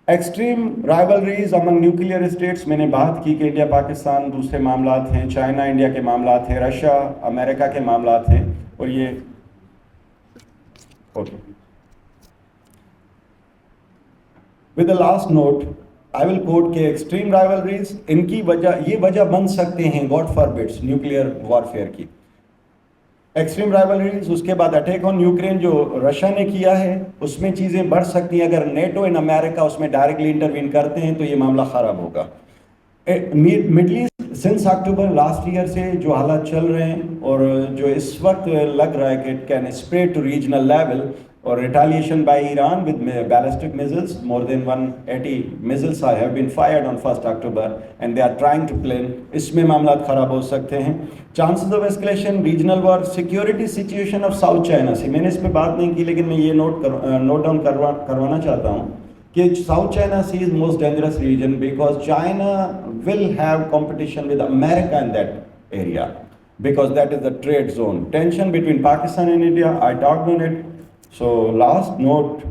ایکسٹریم رائیولریز امنگ نیوکلیئر اسٹیٹس میں نے بات کی کہ انڈیا پاکستان دوسرے معاملات ہیں, چائنا انڈیا کے معاملات ہیں, رشیا امریکہ کے معاملات ہیں. اور یہ okay with the last note I will quote کہ ایکسٹریم رائیولریز ان کی وجہ, یہ وجہ بن سکتے ہیں گاڈ فاربڈس نیوکلیئر وارفیئر کی. ایکسٹریم رائیولریز, اس کے بعد اٹیک آن یوکرین جو رشیا نے کیا ہے, اس میں چیزیں بڑھ سکتی ہیں. اگر نیٹو اینڈ امریکہ اس میں ڈائریکٹلی انٹروین کرتے ہیں تو یہ معاملہ خراب ہوگا. مڈل ایسٹ سنس اکتوبر لاسٹ ایئر سے جو حالات چل رہے ہیں اور جو اس وقت لگ رہا ہے کہ it can spread to regional level, اور retaliation by Iran with ballistic missiles, more than 180 missiles have been fired on 1st October and they are trying to plan. اس میں معاملات خراب ہو سکتے ہیں. Chances of escalation, regional war, security situation of South China Sea. میں نے اس پہ بات نہیں کی لیکن میں یہ نوٹ ڈاؤن کروانا چاہتا ہوں کہ South China Sea is most dangerous region because China will have competition with America in that area because that is the trade zone. Tension between Pakistan and India, I talked on it. So last note,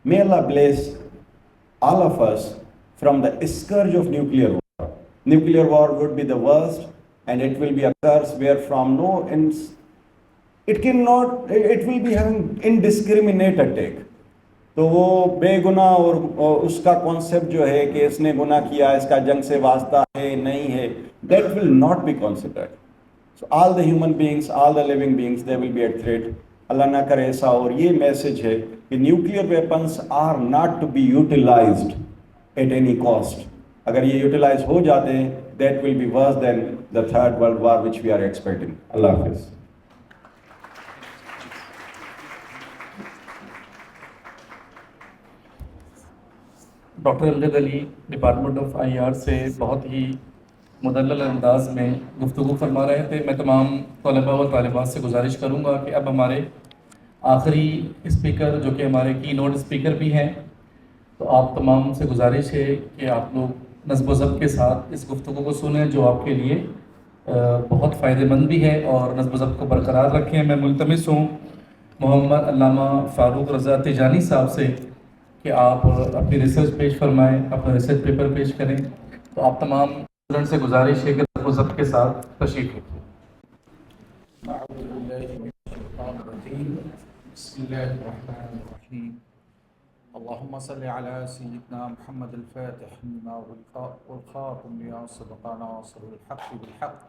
may Allah bless all of us from the scourge of nuclear war. Nuclear war would be the worst and it will be a curse where from no ends, it will be having indiscriminate attack. تو وہ بے گناہ اور اس کا concept جو ہے کہ اس نے گناہ کیا, اس کا جنگ سے واسطہ ہے نہیں ہے, that will not be considered. So all the human beings, all the living beings, they will be at threat. اللہ نہ کرے ایسا. اور یہ میسج ہے کہ nuclear weapons are not to be utilized at any cost. اگر یہ یوٹیلائز ہو جاتے ہیں that will be worse than the third world war which we are expecting. اللہ حافظ. Doctor Amjad Ali department of I R سے بہت ہی مدلل انداز میں گفتگو فرما رہے تھے. میں تمام طلباء و طالبات سے گزارش کروں گا کہ اب ہمارے آخری اسپیکر جو کہ ہمارے کی نوٹ اسپیکر بھی ہیں تو آپ تمام سے گزارش ہے کہ آپ لوگ نظم و ضبط کے ساتھ اس گفتگو کو سنیں جو آپ کے لیے بہت فائدہ مند بھی ہے، اور نظم و ضبط کو برقرار رکھیں۔ میں ملتمس ہوں محمد علامہ فاروق رضا تیجانی صاحب سے کہ آپ اپنی ریسرچ پیش فرمائیں، اپنا ریسرچ پیپر پیش کریں۔ تو آپ تمام اسٹوڈنٹ سے گزارش ہے کہ نظم و ضبط کے ساتھ تشریف رکھیں۔ أعوذ بالله من الشيطان الرجيم بسم الله الرحمن الرحيم اللهم صل على سيدنا محمد الفاتح لما أغلق والخاتم لما سبق ناصر الحق بالحق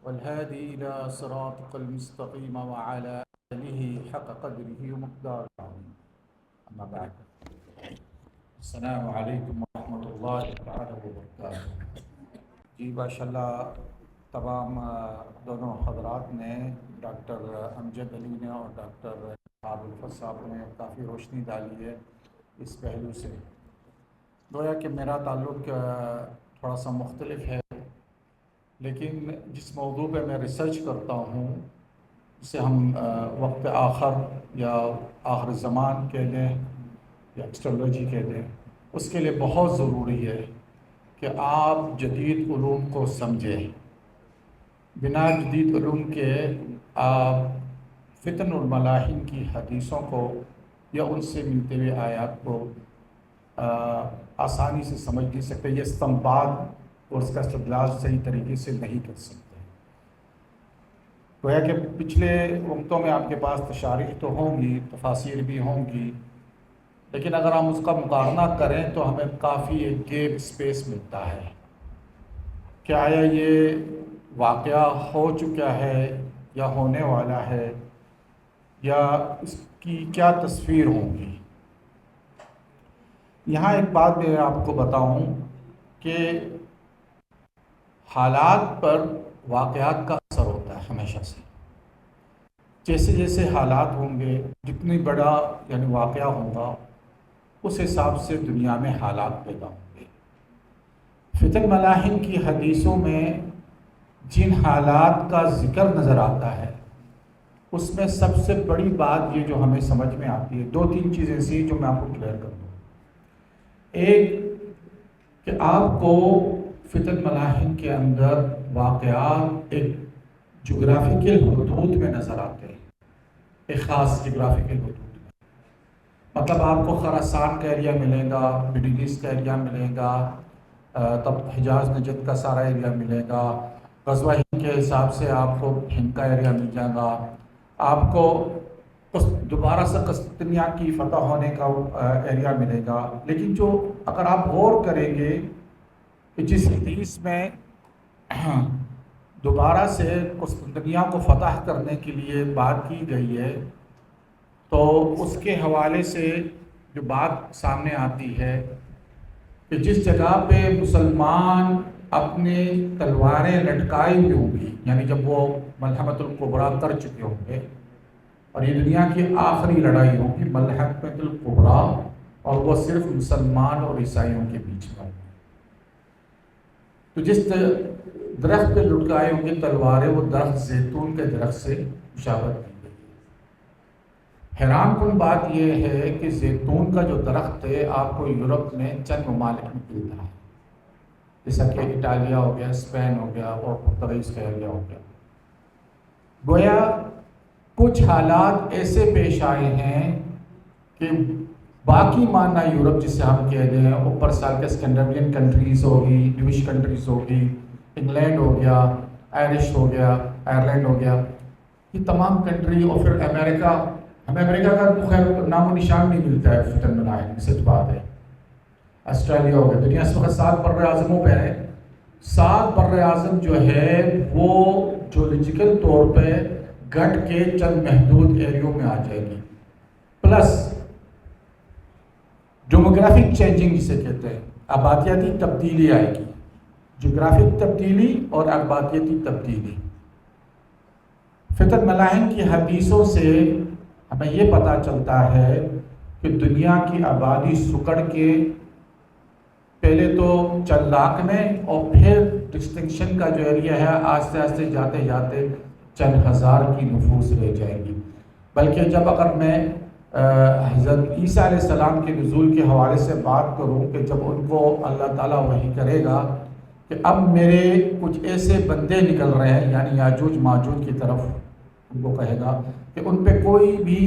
والهادي إلى صراطك المستقيم وعلى آله حق قدره ومقداره العظيم أما بعد السلام عليكم ورحمة الله تعالى وبركاته جی ماشاءاللہ تمام دونوں حضرات نے، ڈاکٹر امجد علی نے اور ڈاکٹر ابوالفضل صاحب نے کافی روشنی ڈالی ہے اس پہلو سے۔ گویا کہ میرا تعلق تھوڑا سا مختلف ہے، لیکن جس موضوع پہ میں ریسرچ کرتا ہوں جسے ہم وقت آخر یا آخر زمان کہہ دیں یا ایسٹرولوجی کہہ دیں، اس کے لیے بہت ضروری ہے کہ آپ جدید علوم کو سمجھیں۔ بنا جدید علوم کے آپ فتن الملاحن کی حدیثوں کو یا ان سے ملتے ہوئے آیات کو آسانی سے سمجھ نہیں سکتے، یہ استنباط اور اس کا استدلال صحیح طریقے سے نہیں کر سکتے۔ گویا کہ پچھلے وقتوں میں آپ کے پاس تشاریح تو ہوں گی، تفاسیر بھی ہوں گی، لیکن اگر ہم اس کا مقارنہ کریں تو ہمیں کافی ایک گیپ اسپیس ملتا ہے کہ آیا یہ واقعہ ہو چکا ہے یا ہونے والا ہے، یا اس کی کیا تصویر ہوں گی۔ یہاں ایک بات میں آپ کو بتاؤں کہ حالات پر واقعات کا اثر ہوتا ہے ہمیشہ سے۔ جیسے جیسے حالات ہوں گے، جتنی بڑا یعنی واقعہ ہوگا، اس حساب سے دنیا میں حالات پیدا ہوں گے۔ فتن ملاحن کی حدیثوں میں جن حالات کا ذکر نظر آتا ہے، اس میں سب سے بڑی بات یہ جو ہمیں سمجھ میں آتی ہے، دو تین چیزیں ایسی جو میں آپ کو کلیئر کر دوں۔ ایک کہ آپ کو فتن ملاحن کے اندر واقعات ایک جغرافیکل حدود میں نظر آتے ہیں، ایک خاص جغرافیکل حدود میں۔ مطلب آپ کو خراسان کا ایریا ملے گا، مڈل ایسٹ کا ایریا ملے گا، تب حجاز نجد کا سارا ایریا ملے گا، غزوہ ہند کے حساب سے آپ کو ہند کا ایریا مل جائے گا، آپ کو دوبارہ سے قسطنطنیہ کی فتح ہونے کا ایریا ملے گا۔ لیکن جو اگر آپ غور کریں گے کہ جس حدیث میں دوبارہ سے قسطنطنیہ کو فتح کرنے کے لیے بات کی گئی ہے، تو اس کے حوالے سے جو بات سامنے آتی ہے کہ جس جگہ پہ مسلمان اپنے تلواریں لٹکائی ہوئی ہوں گی، یعنی جب وہ ملحمۃ الکبریٰ کر چکے ہوں گے، اور یہ دنیا کی آخری لڑائی ہوگی ملحمۃ الکبریٰ، اور وہ صرف مسلمان اور عیسائیوں کے بیچ میں ہوگی، تو جس درخت پہ لٹکائے ہوں گے تلواریں، وہ درخت زیتون کے درخت سے مشابہت کی گئی ہے۔ حیران کن بات یہ ہے کہ زیتون کا جو درخت ہے آپ کو یورپ میں چند ممالک میں ملتا ہے، جیسا کہ اٹالیا ہو گیا، اسپین ہو گیا، اور پرتگالیز کا ایریا ہو گیا۔ گویا کچھ حالات ایسے پیش آئے ہیں کہ باقی ماننا یورپ جسے ہم کہہ دیں، اوپر سال کے اسکینڈینیوین کنٹریز ہوگی، جوش کنٹریز ہوگی، انگلینڈ ہو گیا، آئرش ہو گیا، آئرلینڈ ہو گیا، یہ تمام کنٹری، اور پھر امریکہ، ہمیں امریکہ کا خیر نام و نشان نہیں ملتا ہے فتن ملاحن میں، سچ بات ہے۔ آسٹریلیا ہو گیا، دنیا اس وقت 7 بر اعظموں پہ ہے، 7 بر اعظم جو ہے وہ جیولوجیکل طور پہ گھٹ کے چند محدود ایریوں میں آ جائے گی، پلس ڈیموگرافک چینجنگ جسے کہتے ہیں، آبادیاتی تبدیلی آئے گی، جغرافک تبدیلی اور آبادیاتی تبدیلی۔ فتن ملاحن کی حدیثوں سے ہمیں یہ پتہ چلتا ہے کہ دنیا کی آبادی سکڑ کے پہلے تو چند لاکھ میں، اور پھر ڈسٹنکشن کا جو ایریا ہے آہستہ آہستہ جاتے جاتے چند ہزار کی نفوس رہ جائے گی۔ بلکہ جب اگر میں حضرت عیسیٰ علیہ السلام کے نزول کے حوالے سے بات کروں کہ جب ان کو اللہ تعالیٰ وحی کرے گا کہ اب میرے کچھ ایسے بندے نکل رہے ہیں، یعنی یاجوج ماجوج کی طرف ان کو کہے گا کہ ان پہ کوئی بھی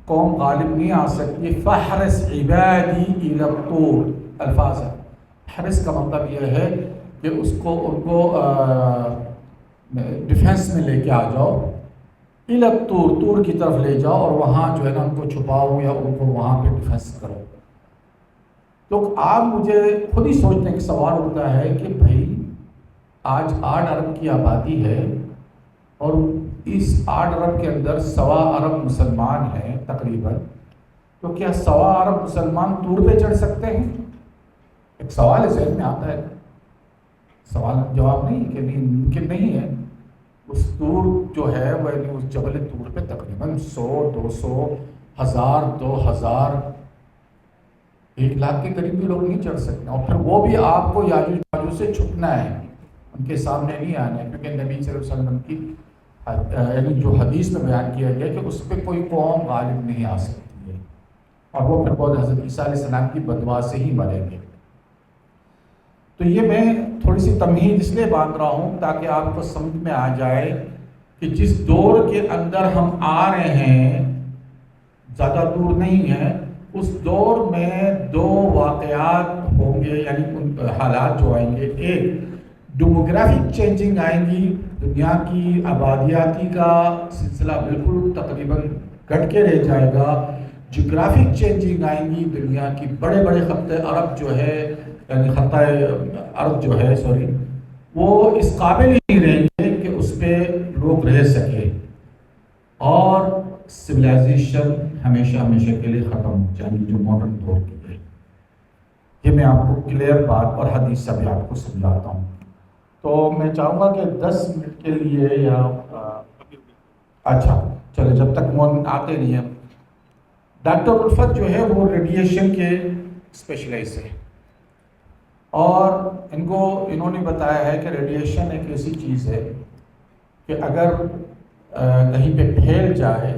قوم غالب نہیں آ سکتی، فحرس عبادی الی الطور الفاظ ہے۔ حرس کا مطلب یہ ہے کہ اس کو ان کو ڈیفنس میں لے کے آ جاؤ، الی الطور، طور کی طرف لے جاؤ اور وہاں جو ہے نا ان کو چھپاؤ یا ان کو وہاں پہ ڈیفنس کرو۔ تو آپ مجھے خود ہی سوچنے کا سوال اٹھتا ہے کہ بھائی آج 8 ارب کی آبادی ہے اور اس 8 ارب کے اندر 1.25 ارب مسلمان ہیں تقریباً، تو کیا 1.25 ارب مسلمان طور پہ چڑھ سکتے ہیں؟ ایک سوال ذہن میں آتا ہے، سوال جواب نہیں کہ نہیں ممکن نہیں ہے۔ اس طور جو ہے وہ اس جبل طور پہ تقریباً 100 200 1000 2000 1 لاکھ کے قریب بھی لوگ نہیں چڑھ سکتے، اور پھر وہ بھی آپ کو یاجوج ماجوج سے چھپنا ہے، ان کے سامنے نہیں آنا ہے، کیونکہ نبی صلی اللہ علیہ وسلم کی یعنی جو حدیث میں بیان کیا گیا کہ اس پہ کوئی قوم غالب نہیں آ سکتی ہے، اور وہ پھر بعد حضرت عیسیٰ علیہ السلام کی بددعا سے ہی مریں گے۔ تو یہ میں تھوڑی سی تمہید اس لیے باندھ رہا ہوں تاکہ آپ کو سمجھ میں آ جائے کہ جس دور کے اندر ہم آ رہے ہیں زیادہ دور نہیں ہے، اس دور میں 2 واقعات ہوں گے، یعنی ان حالات جو آئیں گے، ایک ڈیموگرافک چینجنگ آئیں گی، دنیا کی آبادیاتی کا سلسلہ بالکل تقریباً گھٹ کے رہ جائے گا، جغرافک چینجنگ آئیں گی، دنیا کی بڑے بڑے خطے عرب جو ہے، یعنی خطہ عرب جو ہے وہ اس قابل ہی نہیں رہیں گے کہ اس پہ لوگ رہ سکے، اور سویلائزیشن ہمیشہ ہمیشہ کے لیے ختم ہو جائے گی جو ماڈرن دور کی ہے۔ یہ میں آپ کو کلیئر بات اور حدیث سے بھی آپ کو سمجھاتا ہوں۔ تو میں چاہوں گا کہ 10 منٹ کے لیے یا اچھا چلے جب تک وہ آتے نہیں ہیں، ڈاکٹر الفت جو ہے وہ ریڈیشن کے اسپیشلائز ہے، اور انہوں نے بتایا ہے کہ ریڈیشن ایک ایسی چیز ہے کہ اگر کہیں پہ پھیل جائے،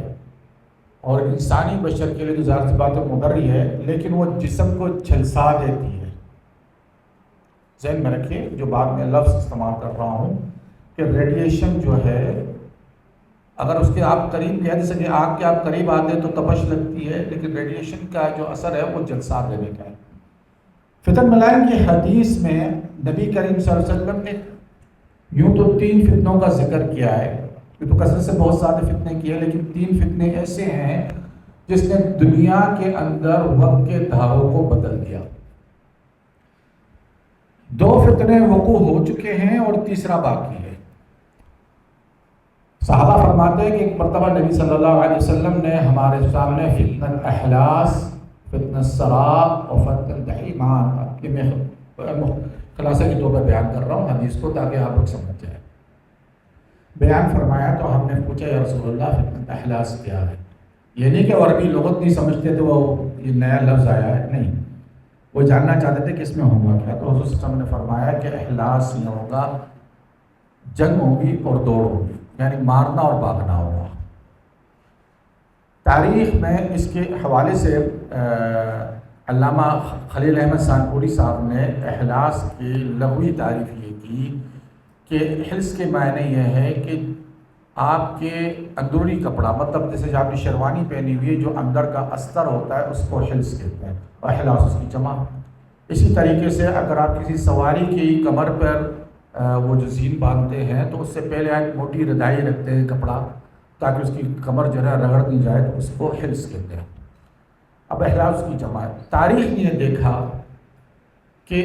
اور انسانی بشر کے لیے تو ظاہر سی بات مضر ہی ہے، لیکن وہ جسم کو جھلسا دیتی ہے۔ ذہن میں رکھیے جو بات میں لفظ استعمال کر رہا ہوں کہ ریڈیشن جو ہے اگر اس کے آپ قریب گئے، جیسے کہ آگ کے آپ قریب آتے ہیں تو تپش لگتی ہے، لیکن ریڈیشن کا جو اثر ہے وہ جلسا دینے کا ہے۔ فتن ملائن کی حدیث میں نبی کریم صلی اللہ علیہ وسلم نے یوں تو 3 فتنوں کا ذکر کیا ہے، یہ تو کثرت سے بہت سارے فتنے کیے، لیکن 3 فتنے ایسے ہیں جس نے دنیا کے اندر وقت کے دھاروں کو بدل دیا۔ 2 فتنے وقوع ہو چکے ہیں اور تیسرا باقی ہے۔ صحابہ فرماتے ہیں کہ ایک مرتبہ نبی صلی اللہ علیہ وسلم نے ہمارے سامنے فتنہ الاحلاس، فتنہ السراب اور فتنہ الدحیمان، کہ میں خلاصہ کے طور پر بیان کر رہا ہوں حدیث کو تاکہ آپ لوگ سمجھ جائیں، بیان فرمایا۔ تو ہم نے پوچھا یا رسول اللہ فتنہ الاحلاس کیا ہے؟ یہ نہیں کہ عربی لغت نہیں سمجھتے تو وہ یہ نیا لفظ آیا ہے، نہیں، وہ جاننا چاہتے تھے کہ اس میں ہوگا کیا۔ تو حضور صلی اللہ علیہ وسلم نے فرمایا کہ احلاس یہ ہوگا، جنگ ہوگی اور دوڑ ہوگی، یعنی مارنا اور بھاگنا ہوگا۔ تاریخ میں اس کے حوالے سے علامہ خلیل احمد سانپوری صاحب نے احلاس کی لغوی تعریف یہ کی کہ حلس کے معنی یہ ہے کہ آپ کے اندرونی کپڑا، مطلب جیسے آپ نے شیروانی پہنی ہوئی ہے، جو اندر کا استر ہوتا ہے اس کو حلس کہتے ہیں، اور احلاس اس کی جمع۔ اسی طریقے سے اگر آپ کسی سواری کی کمر پر وہ جو زین باندھتے ہیں تو اس سے پہلے ایک موٹی رضائی رکھتے ہیں کپڑا تاکہ اس کی کمر جو ہے رگڑ نہیں جائے، تو اس کو حلس کہتے ہیں۔ اب احلاس کی جمع ہے۔ تاریخ نے یہ دیکھا کہ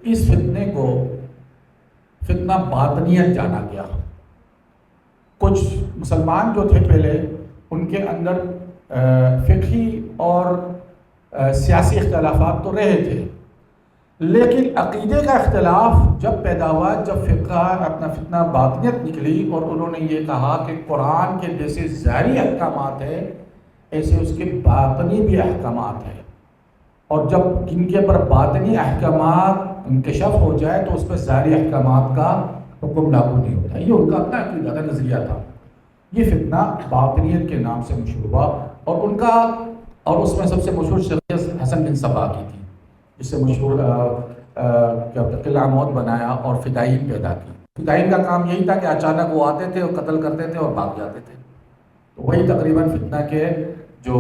اس فتنے کو فتنہ باطنیت جانا گیا۔ کچھ مسلمان جو تھے پہلے ان کے اندر فقہی اور سیاسی اختلافات تو رہے تھے، لیکن عقیدے کا اختلاف جب پیدا ہوا، جب فقہ اپنا فتنہ باطنیت نکلی اور انہوں نے یہ کہا کہ قرآن کے جیسے ظاہری احکامات ہیں ایسے اس کے باطنی بھی احکامات ہیں، اور جب ان کے پر باطنی احکامات انکشاف ہو جائے تو اس پہ ظاہری احکامات کا حکم لاگو نہیں ہوتا۔ یہ ان کا اپنا عقیدہ نظریہ تھا۔ یہ فتنہ باطنیت کے نام سے مشہور ہوا، اور ان کا اور اس میں سب سے مشہور شخصیت حسن بن صبا کی تھی، جس سے مشہور قلعہ موت بنایا اور فدائین پیدا کی۔ فدائین کا کام یہی تھا کہ اچانک وہ آتے تھے اور قتل کرتے تھے اور بھاگ جاتے تھے، تو وہی تقریباً فتنہ کے جو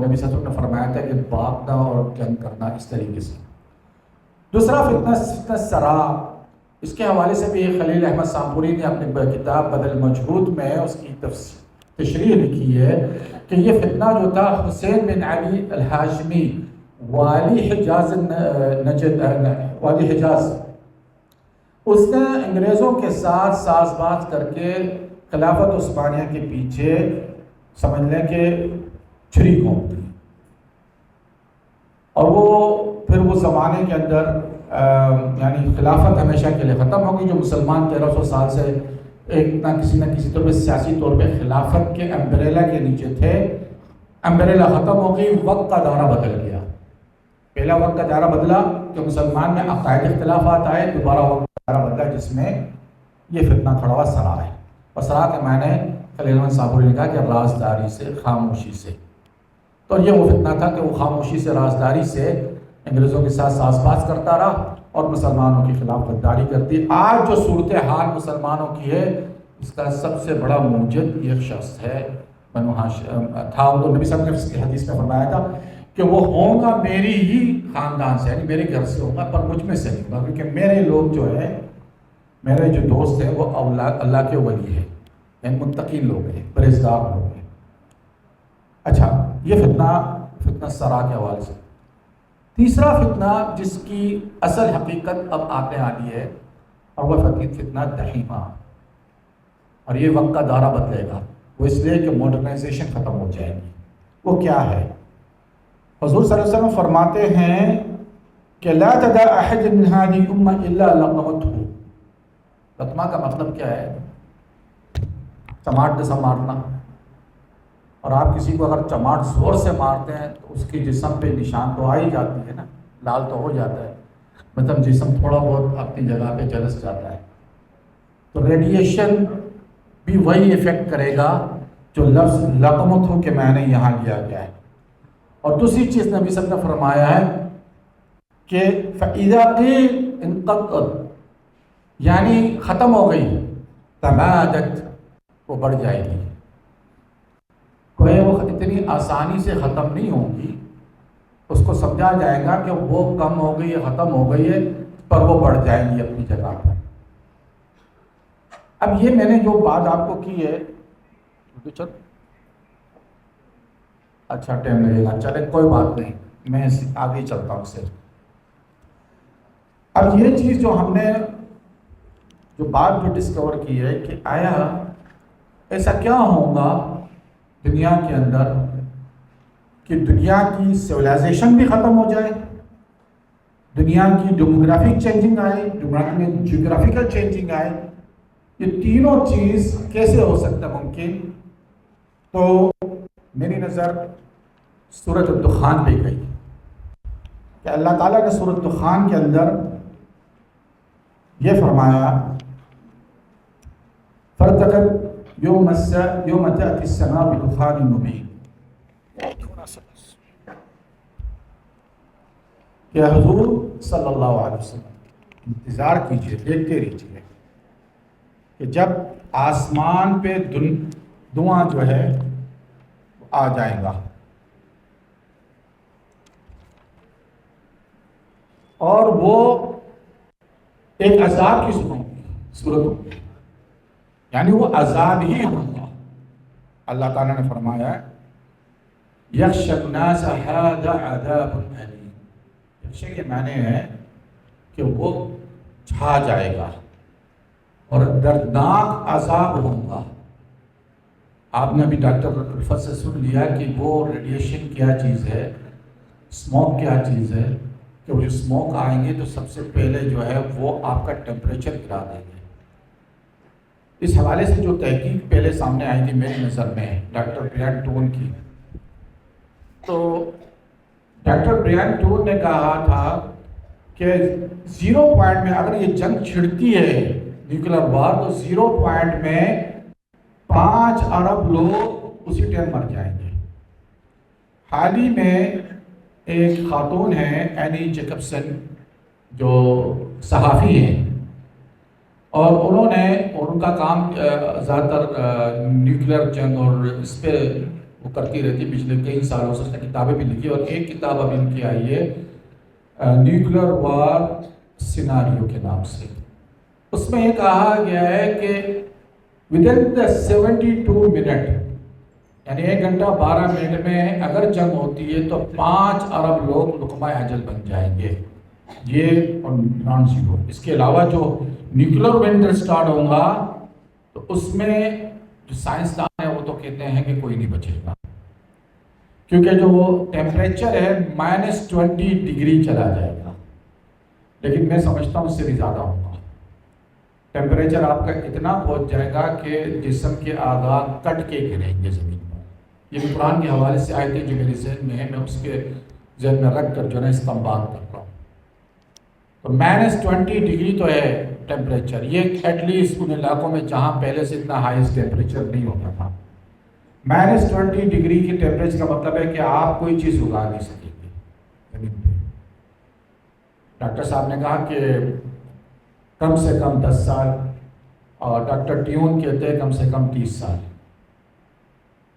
نبی صلی اللہ علیہ وسلم نے فرمایا تھا کہ بھاگنا اور جنگ کرنا اس طریقے سے۔ دوسرا فتنہ سرا، اس کے حوالے سے بھی خلیل احمد سامپوری نے اپنی کتاب بدل مجہود میں اس کی تشریح لکھی ہے کہ یہ فتنہ جو تھا حسین بن علی الہاشمی والی حجاز اس نے انگریزوں کے ساتھ ساز باز کر کے خلافت عثمانیہ کے پیچھے سمجھ لیں کہ چھری گھونپ دی، اور پھر وہ زمانے کے اندر یعنی خلافت ہمیشہ کے لیے ختم ہوگی۔ جو مسلمان 1300 سال سے ایک نہ کسی طور پہ سیاسی طور پہ خلافت کے امبریلا کے نیچے تھے، امبریلا ختم ہو گئی، وقت کا دورہ بدل گیا۔ پہلا وقت کا دائرہ بدلا کہ مسلمان میں عقائد اختلافات آئے، دوبارہ وقت کا دائرہ بدلا جس میں یہ فتنہ کھڑا ہوا سرا ہے، اور سرا کے معنی خلیل احمد صاحب نے کہا کہ رازداری سے، خاموشی سے، تو یہ وہ فتنہ تھا کہ وہ خاموشی سے، رازداری سے انگریزوں کے ساتھ ساز باز کرتا رہا اور مسلمانوں کے خلاف غداری کرتی۔ آج جو صورتحال مسلمانوں کی ہے اس کا سب سے بڑا موجد یہ شخص ہے بنو ہاشم تھا، تو نبی صلی اللہ علیہ وسلم نے حدیث میں فرمایا تھا کہ وہ ہوں گا میری ہی خاندان سے، یعنی میرے گھر سے ہوگا پر مجھ میں سے نہیں ہوگا، کیونکہ میرے لوگ جو ہے، میرے جو دوست ہیں وہ اللہ کے ولی ہیں، یعنی متقین لوگ ہیں، پرہیزگار لوگ ہیں۔ اچھا، یہ فتنہ سرا کے حوالے سے۔ تیسرا فتنہ جس کی اصل حقیقت اب آنے والی ہے، اور وہ فتنہ دہیمہ، اور یہ وقت کا دورہ بدلے گا، وہ اس لیے کہ ماڈرنائزیشن ختم ہو جائے گی۔ وہ کیا ہے؟ حضور صلی اللہ علیہ وسلم فرماتے ہیں کہ لا تدع احد من هذه الامه الا لقمته۔ لقمہ کا مطلب کیا ہے؟ چماٹ جیسا مارنا، اور آپ کسی کو اگر چماٹ زور سے مارتے ہیں تو اس کی جسم پہ نشان تو آ ہی جاتی ہے نا، لال تو ہو جاتا ہے، مطلب جسم تھوڑا بہت اپنی جگہ پہ جلس جاتا ہے۔ تو ریڈیشن بھی وہی ایفیکٹ کرے گا جو لفظ لقمۃ کے معنی یہاں لیا گیا ہے۔ اور دوسری چیز نبی صلی اللہ علیہ وسلم نے فرمایا ہے کہ فَإِذَا قِيلَ انقطعت، یعنی ختم ہو گئی، تمادت، وہ بڑھ جائے گی، کوئی وہ اتنی آسانی سے ختم نہیں ہوگی، اس کو سمجھا جائے گا کہ وہ کم ہو گئی ہے، ختم ہو گئی ہے، پر وہ بڑھ جائے گی اپنی جگہ پر۔ اب یہ میں نے جو بات آپ کو کی ہے، اچھا ٹائم لگے گا، چلے کوئی بات نہیں، میں آگے چلتا ہوں سے۔ اب یہ چیز جو ہم نے جو بات جو ڈسکور کی ہے کہ آیا ایسا کیا ہوگا دنیا کے اندر کہ دنیا کی سویلائزیشن بھی ختم ہو جائے، دنیا کی ڈیموگرافک چینجنگ آئے، دنیا میں جیوگرافیکل چینجنگ آئے، یہ تینوں چیز کیسے ہو سکتا ممکن؟ تو میری نظر سورۃ الدخان پہ گئی کہ اللہ تعالیٰ نے سورۃ الدخان کے اندر یہ فرمایا فَارْتَقِبْ يَوْمَ تَأْتِي السَّمَاءُ بِدُخَانٍ مُبِينٍ، کہ حضور صلی اللہ علیہ وسلم انتظار کیجئے، دیکھتے رہیے کہ جب آسمان پہ دھواں جو ہے آ جائے گا، اور وہ ایک عذاب کی صورت ہوگی، یعنی وہ عذاب ہی ہوگا۔ اللہ تعالیٰ نے فرمایا یخشی الناس ھذا عذاب الیم، یخشی کے معنی ہے کہ وہ چھا جائے گا اور دردناک عذاب ہوگا۔ آپ نے ابھی ڈاکٹر الفت سے سن لیا کہ وہ ریڈیشن کیا چیز ہے، اسموک کیا چیز ہے، کہ وہ جو اسموک آئیں گے تو سب سے پہلے جو ہے وہ آپ کا ٹیمپریچر گرا دیں گے۔ اس حوالے سے جو تحقیق پہلے سامنے آئی تھی میری نظر میں ڈاکٹر برائن ٹون کی، تو ڈاکٹر برائن ٹون نے کہا تھا کہ 0 پوائنٹ میں اگر یہ جنگ چھڑتی ہے نیوکلر وار، تو 0 پوائنٹ میں 5 ارب لوگ اسی ٹائم مر جائیں گے۔ حال ہی میں ایک خاتون ہیں اینی جیکبسن جو صحافی ہیں، اور انہوں نے ان کا کام زیادہ تر نیوکلیئر جنگ اور اس پہ وہ کرتی رہتی پچھلے کئی سالوں سے، اس نے کتابیں بھی لکھی، اور ایک کتاب اب ان کی آئی ہے نیوکلیئر وار سیناریو کے نام سے۔ اس میں یہ کہا گیا ہے کہ ودن دا 72 منٹ، یعنی 1 گھنٹہ 12 منٹ میں اگر جنگ ہوتی ہے تو 5 ارب لوگ لقمہ اجل بن جائیں گے، یہ نان زیرو۔ اس کے علاوہ جو نیوکلر ونٹر سٹارٹ ہوگا تو اس میں جو سائنسدان ہیں وہ تو کہتے ہیں کہ کوئی نہیں بچے گا، کیونکہ جو وہ ٹیمپریچر ہے -20 ڈگری چلا جائے گا، لیکن میں سمجھتا ہوں اس سے بھی زیادہ ہوگا۔ ٹیمپریچر آپ کا اتنا پہنچ جائے گا کہ جسم کے اعضاء کٹ کے گریں گے زمین پر۔ یہ بھی قرآن کے حوالے سے آیتیں جو میرے ذہن میں ہیں، میں اس کے ذہن میں رکھ کر جو ہے استنباط کر رہا ہوں۔ تو -20 ڈگری تو ہے ٹیمپریچر، یہ ایٹ لیسٹ ان علاقوں میں جہاں پہلے سے اتنا ہائیسٹ ٹیمپریچر نہیں ہوتا تھا۔ -20 ڈگری کی ٹیمپریچر کا مطلب ہے کہ آپ کوئی چیز اگا نہیں سکیں گے زمین پہ۔ ڈاکٹر صاحب نے کہا کہ کم سے کم 10 سال، اور ڈاکٹر ٹیون کہتے ہیں کم سے کم 30 سال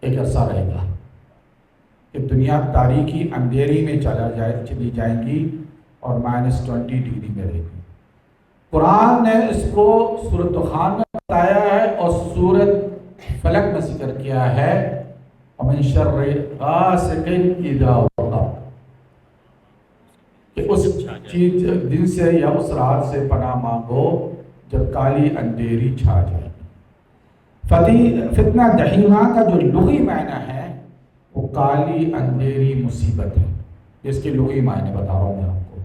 ایک عرصہ رہے گا کہ دنیا تاریکی اندھیری میں چلی جائے گی اور -20 ڈگری میں رہے گی۔ قرآن نے اس کو سورۃ دخان میں بتایا ہے اور سورۃ فلق میں ذکر کیا ہے، وَمِن شَرِّ غَاسِقٍ إِذَا وَقَبَ، کہ اس چیز دن سے یا اس رات سے پناہ مانگو جب کالی اندھیری چھا جائے۔ فتنہ دہیمہ کا جو لغوی معنی ہے وہ کالی اندھیری مصیبت ہے، جس کے لغوی معنی بتا رہا ہوں میں آپ کو۔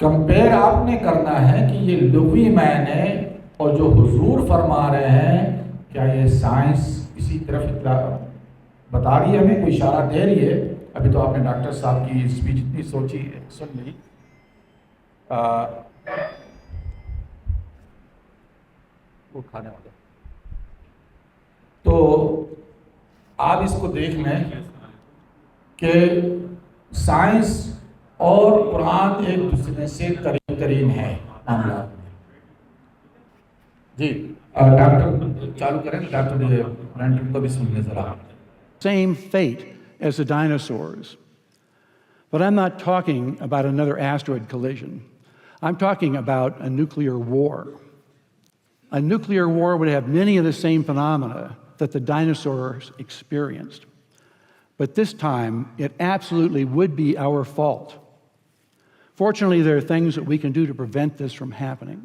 کمپیر آپ نے کرنا ہے کہ یہ لغوی معنی اور جو حضور فرما رہے ہیں، کیا یہ سائنس اسی طرف اطلاع بتا رہی ہے، ہمیں کوئی اشارہ دے رہی ہے؟ ابھی تو آپ نے ڈاکٹر صاحب کی اسپیچ اتنی سوچی سن لی، وہ کھانے والا، تو آپ اس کو دیکھ لیں کہ سائنس اور قرآن ایک دوسرے سے قریب ترین ہے معاملات میں۔ جی ڈاکٹر چالو کریں، ڈاکٹر برینٹن کو بھی سن لیں ذرا۔ Same fate as the dinosaurs. But I'm not talking about another asteroid collision. I'm talking about a nuclear war. A nuclear war would have many of the same phenomena that the dinosaurs experienced. But this time, it absolutely would be our fault. Fortunately, there are things that we can do to prevent this from happening.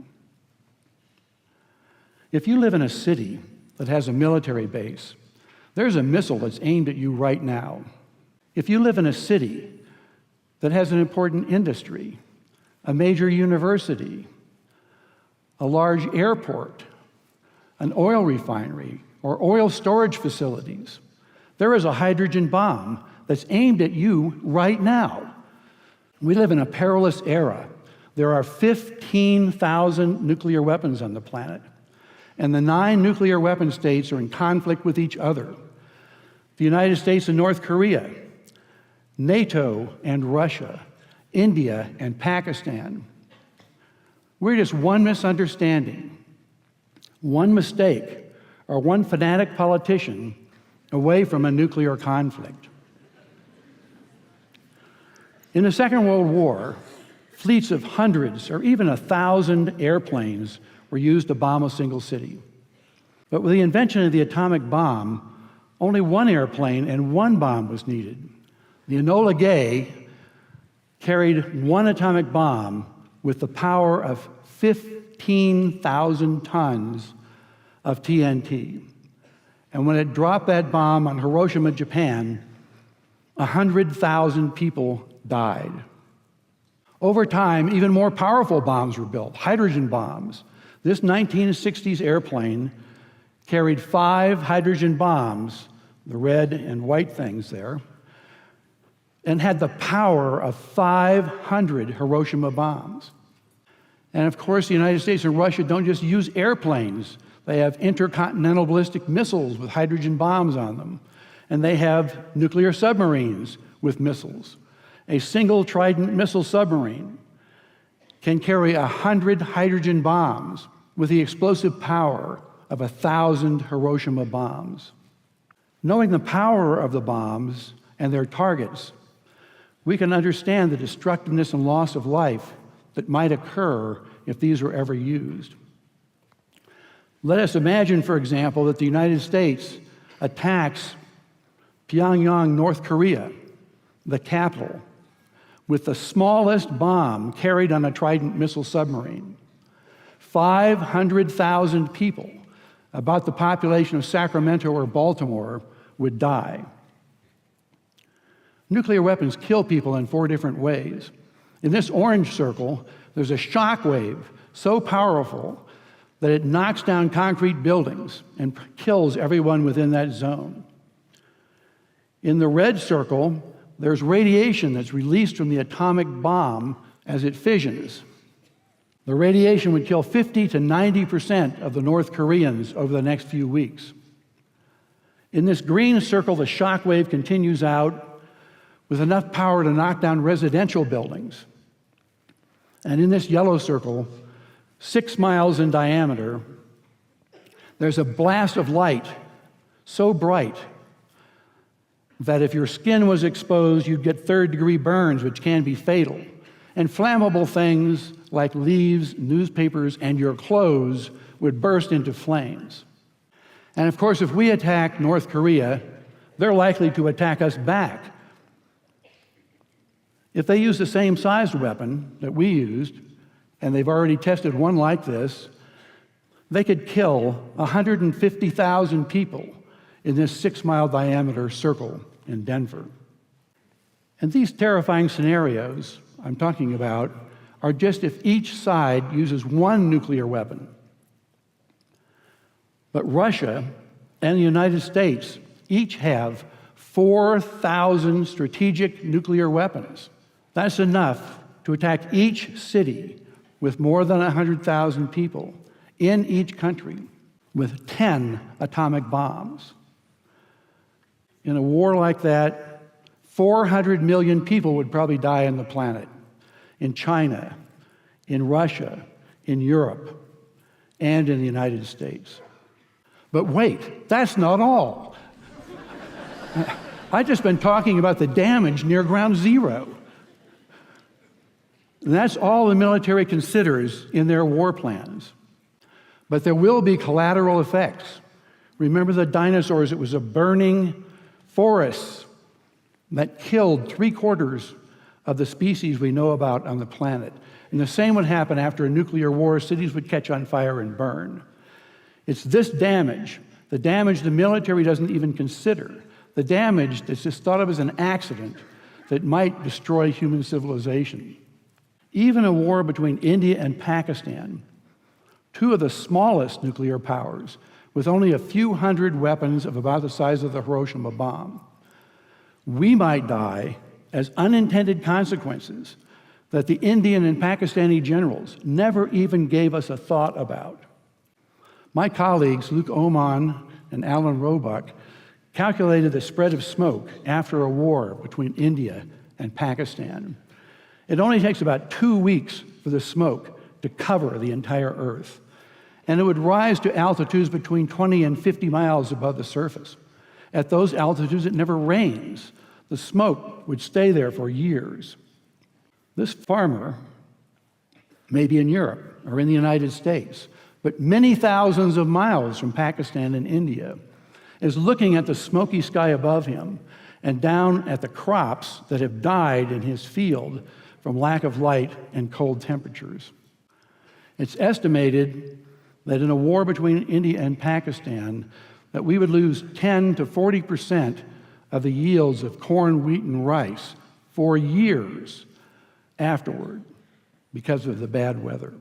If you live in a city that has a military base, there's a missile that's aimed at you right now. If you live in a city that has an important industry, a major university, a large airport, an oil refinery, or oil storage facilities, there is a hydrogen bomb that's aimed at you right now. We live in a perilous era. There are 15,000 nuclear weapons on the planet, and the 9 nuclear weapon states are in conflict with each other. The United States and North Korea, NATO and Russia, India and Pakistan. We're just one misunderstanding, one mistake, or one fanatic politician away from a nuclear conflict. In the Second World War, fleets of hundreds or even 1,000 airplanes were used to bomb a single city. But with the invention of the atomic bomb, only one airplane and one bomb was needed. The Enola Gay carried one atomic bomb with the power of 15,000 tons of TNT. And when it dropped that bomb on Hiroshima, Japan, 100,000 people died. Over time, even more powerful bombs were built, hydrogen bombs. This 1960s airplane carried 5 hydrogen bombs, the red and white things there, and had the power of 500 Hiroshima bombs. And of course, the United States and Russia don't just use airplanes. They have intercontinental ballistic missiles with hydrogen bombs on them. And they have nuclear submarines with missiles. A single Trident missile submarine can carry 100 hydrogen bombs with the explosive power of 1,000 Hiroshima bombs. Knowing the power of the bombs and their targets, we can understand the destructiveness and loss of life that might occur if these were ever used. Let us imagine, for example, that the United States attacks Pyongyang, North Korea, the capital, with the smallest bomb carried on a Trident missile submarine. 500,000 people, about the population of Sacramento or Baltimore, would die. Nuclear weapons kill people in 4 different ways. In this orange circle, there's a shock wave so powerful that it knocks down concrete buildings and kills everyone within that zone. In the red circle, there's radiation that's released from the atomic bomb as it fissions. The radiation would kill 50 to 90% of the North Koreans over the next few weeks. In this green circle, the shock wave continues out with enough power to knock down residential buildings. And in this yellow circle, 6 miles in diameter, there's a blast of light so bright that if your skin was exposed, you'd get third-degree burns, which can be fatal. And flammable things like leaves, newspapers, and your clothes would burst into flames. And of course, if we attack North Korea, they're likely to attack us back. If they use the same sized weapon that we used, and they've already tested one like this, they could kill 150,000 people in this 6-mile diameter circle in Denver. And these terrifying scenarios I'm talking about are just if each side uses one nuclear weapon. But Russia and the United States each have 4,000 strategic nuclear weapons. That's enough to attack each city with more than 100,000 people in each country with 10 atomic bombs. In a war like that, 400 million people would probably die on the planet, in China, in Russia, in Europe, and in the United States. But wait, that's not all. I've just been talking about the damage near ground zero. And that's all the military considers in their war plans. But there will be collateral effects. Remember the dinosaurs? It was a burning forest that killed 3/4 of the species we know about on the planet. And the same would happen after a nuclear war. Cities would catch on fire and burn. It's this damage, the damage the military doesn't even consider, the damage that's just thought of as an accident that might destroy human civilization. Even a war between India and Pakistan, 2 of the smallest nuclear powers, with only a few hundred weapons of about the size of the Hiroshima bomb, we might die as unintended consequences that the Indian and Pakistani generals never even gave us a thought about. My colleagues, Luke Oman and Alan Roebuck, calculated the spread of smoke after a war between India and Pakistan. It only takes about 2 weeks for the smoke to cover the entire Earth. And it would rise to altitudes between 20 and 50 miles above the surface. At those altitudes, it never rains. The smoke would stay there for years. This farmer may be in Europe or in the United States, but many thousands of miles from Pakistan and India, is looking at the smoky sky above him and down at the crops that have died in his field from lack of light and cold temperatures. It's estimated that in a war between India and Pakistan, that we would lose 10 to 40% of the yields of corn, wheat, and rice for years afterward because of the bad weather.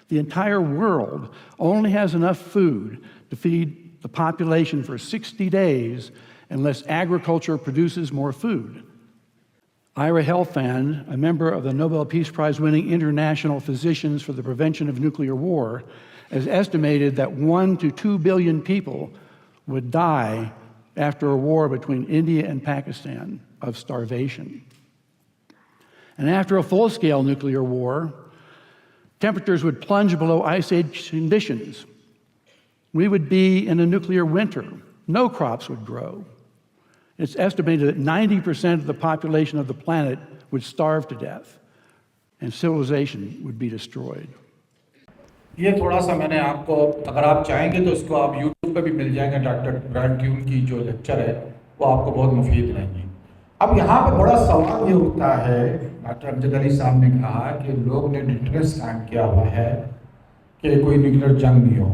The entire world only has enough food to feed the population for 60 days unless agriculture produces more food. Ira Helfand, a member of the Nobel Peace Prize-winning International Physicians for the Prevention of Nuclear War, has estimated that 1 to 2 billion people would die after a war between India and Pakistan of starvation. And after a full-scale nuclear war, temperatures would plunge below ice age conditions. We would be in a nuclear winter. No crops would grow. It's estimated that 90% of the population of the planet would starve to death, and civilization would be destroyed. یہ تھوڑا سا میں نے آپ کو، اگر آپ چاہیں گے تو اس کو آپ یوٹیوب پہ بھی مل جائیں گے، ڈاکٹر برائن ٹیون کی جو لیکچر ہے وہ آپ کو بہت مفید رہیں گی۔ اب یہاں پہ بڑا سوال یہ اٹھتا ہے، ڈاکٹر امجد علی صاحب نے کہا کہ لوگ نے ڈیٹرنس قائم کیا ہوا ہے کہ کوئی نیوکلیر جنگ نہیں ہو،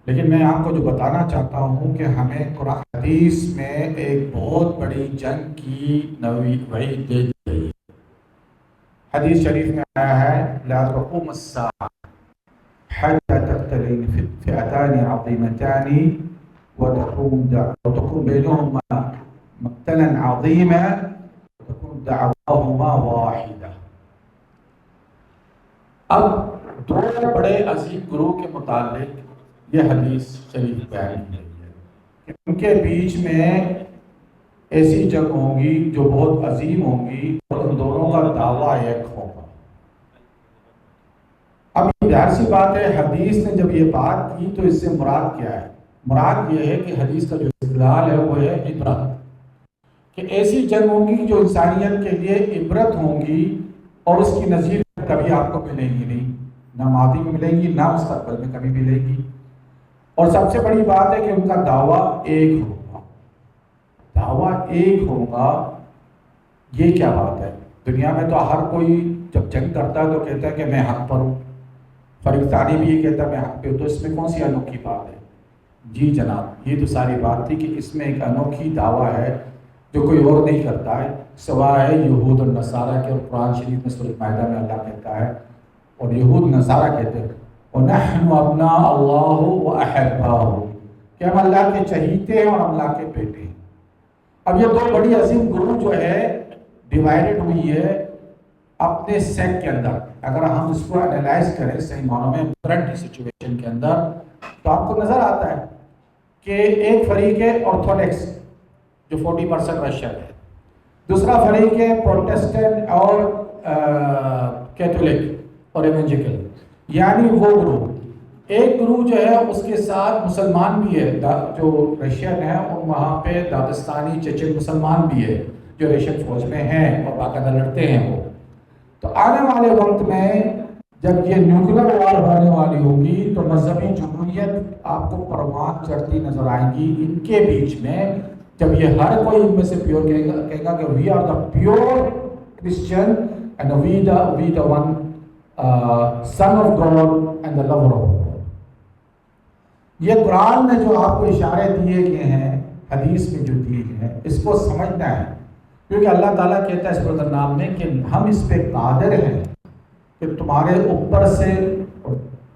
لیکن میں آپ کو جو بتانا چاہتا ہوں کہ ہمیں قرآن حدیث میں ایک بہت بڑی جنگ کی وعید دے دی گئی ہے۔ حدیث شریف میں آیا ہے لا تقوم الساعة حتى تقتتل فئتان عظيمتان وتكون بينهما مقتلا عظيما وتكون دعواهما واحدة۔ اب دو بڑے عظیم گروہ کے متعلق یہ حدیث شریف بیان کی گئی ہے کہ ان کے بیچ میں ایسی جنگ ہوں گی جو بہت عظیم ہوں گی اور ان دونوں کا دعویٰ ایک ہوگا۔ اب یہ ظاہر سی بات ہے، حدیث نے جب یہ بات کی تو اس سے مراد کیا ہے؟ مراد یہ ہے کہ حدیث کا جو استدلال ہے وہ ہے عبرت، کہ ایسی جنگ ہوں گی جو انسانیت کے لیے عبرت ہوں گی اور اس کی نظیر کبھی آپ کو ملیں گی نہیں، نہ ماضی میں ملیں گی نہ مستقبل میں کبھی ملے گی۔ اور سب سے بڑی بات ہے کہ ان کا دعویٰ ایک ہوگا، دعویٰ ایک ہوگا۔ یہ کیا بات ہے؟ دنیا میں تو ہر کوئی جب جنگ کرتا ہے تو کہتا ہے کہ میں حق پر ہوں، فریق ثانی بھی یہ کہتا ہے میں حق پہ ہوں، تو اس میں کون سی انوکھی بات ہے؟ جی جناب، یہ تو ساری بات تھی کہ اس میں ایک انوکھی دعویٰ ہے جو کوئی اور نہیں کرتا ہے سوائے یہود اور نصارہ کے، اور قرآن شریف میں سورۃ مائدہ میں اللہ کہتا ہے اور یہود نصارہ کہتے ہیں وَنَحْنُ أَبْنَاءُ اللَّهُ وَأَحِبَّاؤُهُ، کہ ہم اللہ کے چہیتے ہیں اور اللہ کے بیٹے ہیں۔ اب یہ دو بڑی عظیم گروہ جو ہے ڈیوائیڈڈ ہوئی ہے اپنے سیک کے اندر۔ اگر ہم اس کو انالائز کریں صحیح معنوں میں کرنٹ سچویشن کے اندر تو آپ کو نظر آتا ہے کہ ایک فریق ہے آرتھوڈکس جو 40% رشین ہے، دوسرا فریق ہے پروٹسٹنٹ اور کیتھولک اور ایونجیکل، یعنی وہ گروہ۔ ایک گروہ جو ہے اس کے ساتھ مسلمان بھی ہے، جو رشین ہے اور وہاں پہ داغستانی چچن مسلمان بھی ہے جو رشین فوج میں ہیں اور باقاعدہ لڑتے ہیں وہ۔ تو آنے والے وقت میں جب یہ نیوکلیر وار ہونے والی ہوگی تو مذہبی جمہوریت آپ کو پروان چڑھتی نظر آئے گی ان کے بیچ میں، جب یہ ہر کوئی ان میں سے پیور کہے گا کہ we are the pure Christian and we the one son of God and the lover of God. یہ قرآن میں جو آپ کو اشارے دیے گئے ہیں، حدیث میں جو دیے گئے ہیں، اس کو سمجھنا ہے، کیونکہ اللہ تعالیٰ کہتا ہے اس پر نام میں کہ ہم اس پہ قادر ہیں کہ تمہارے اوپر سے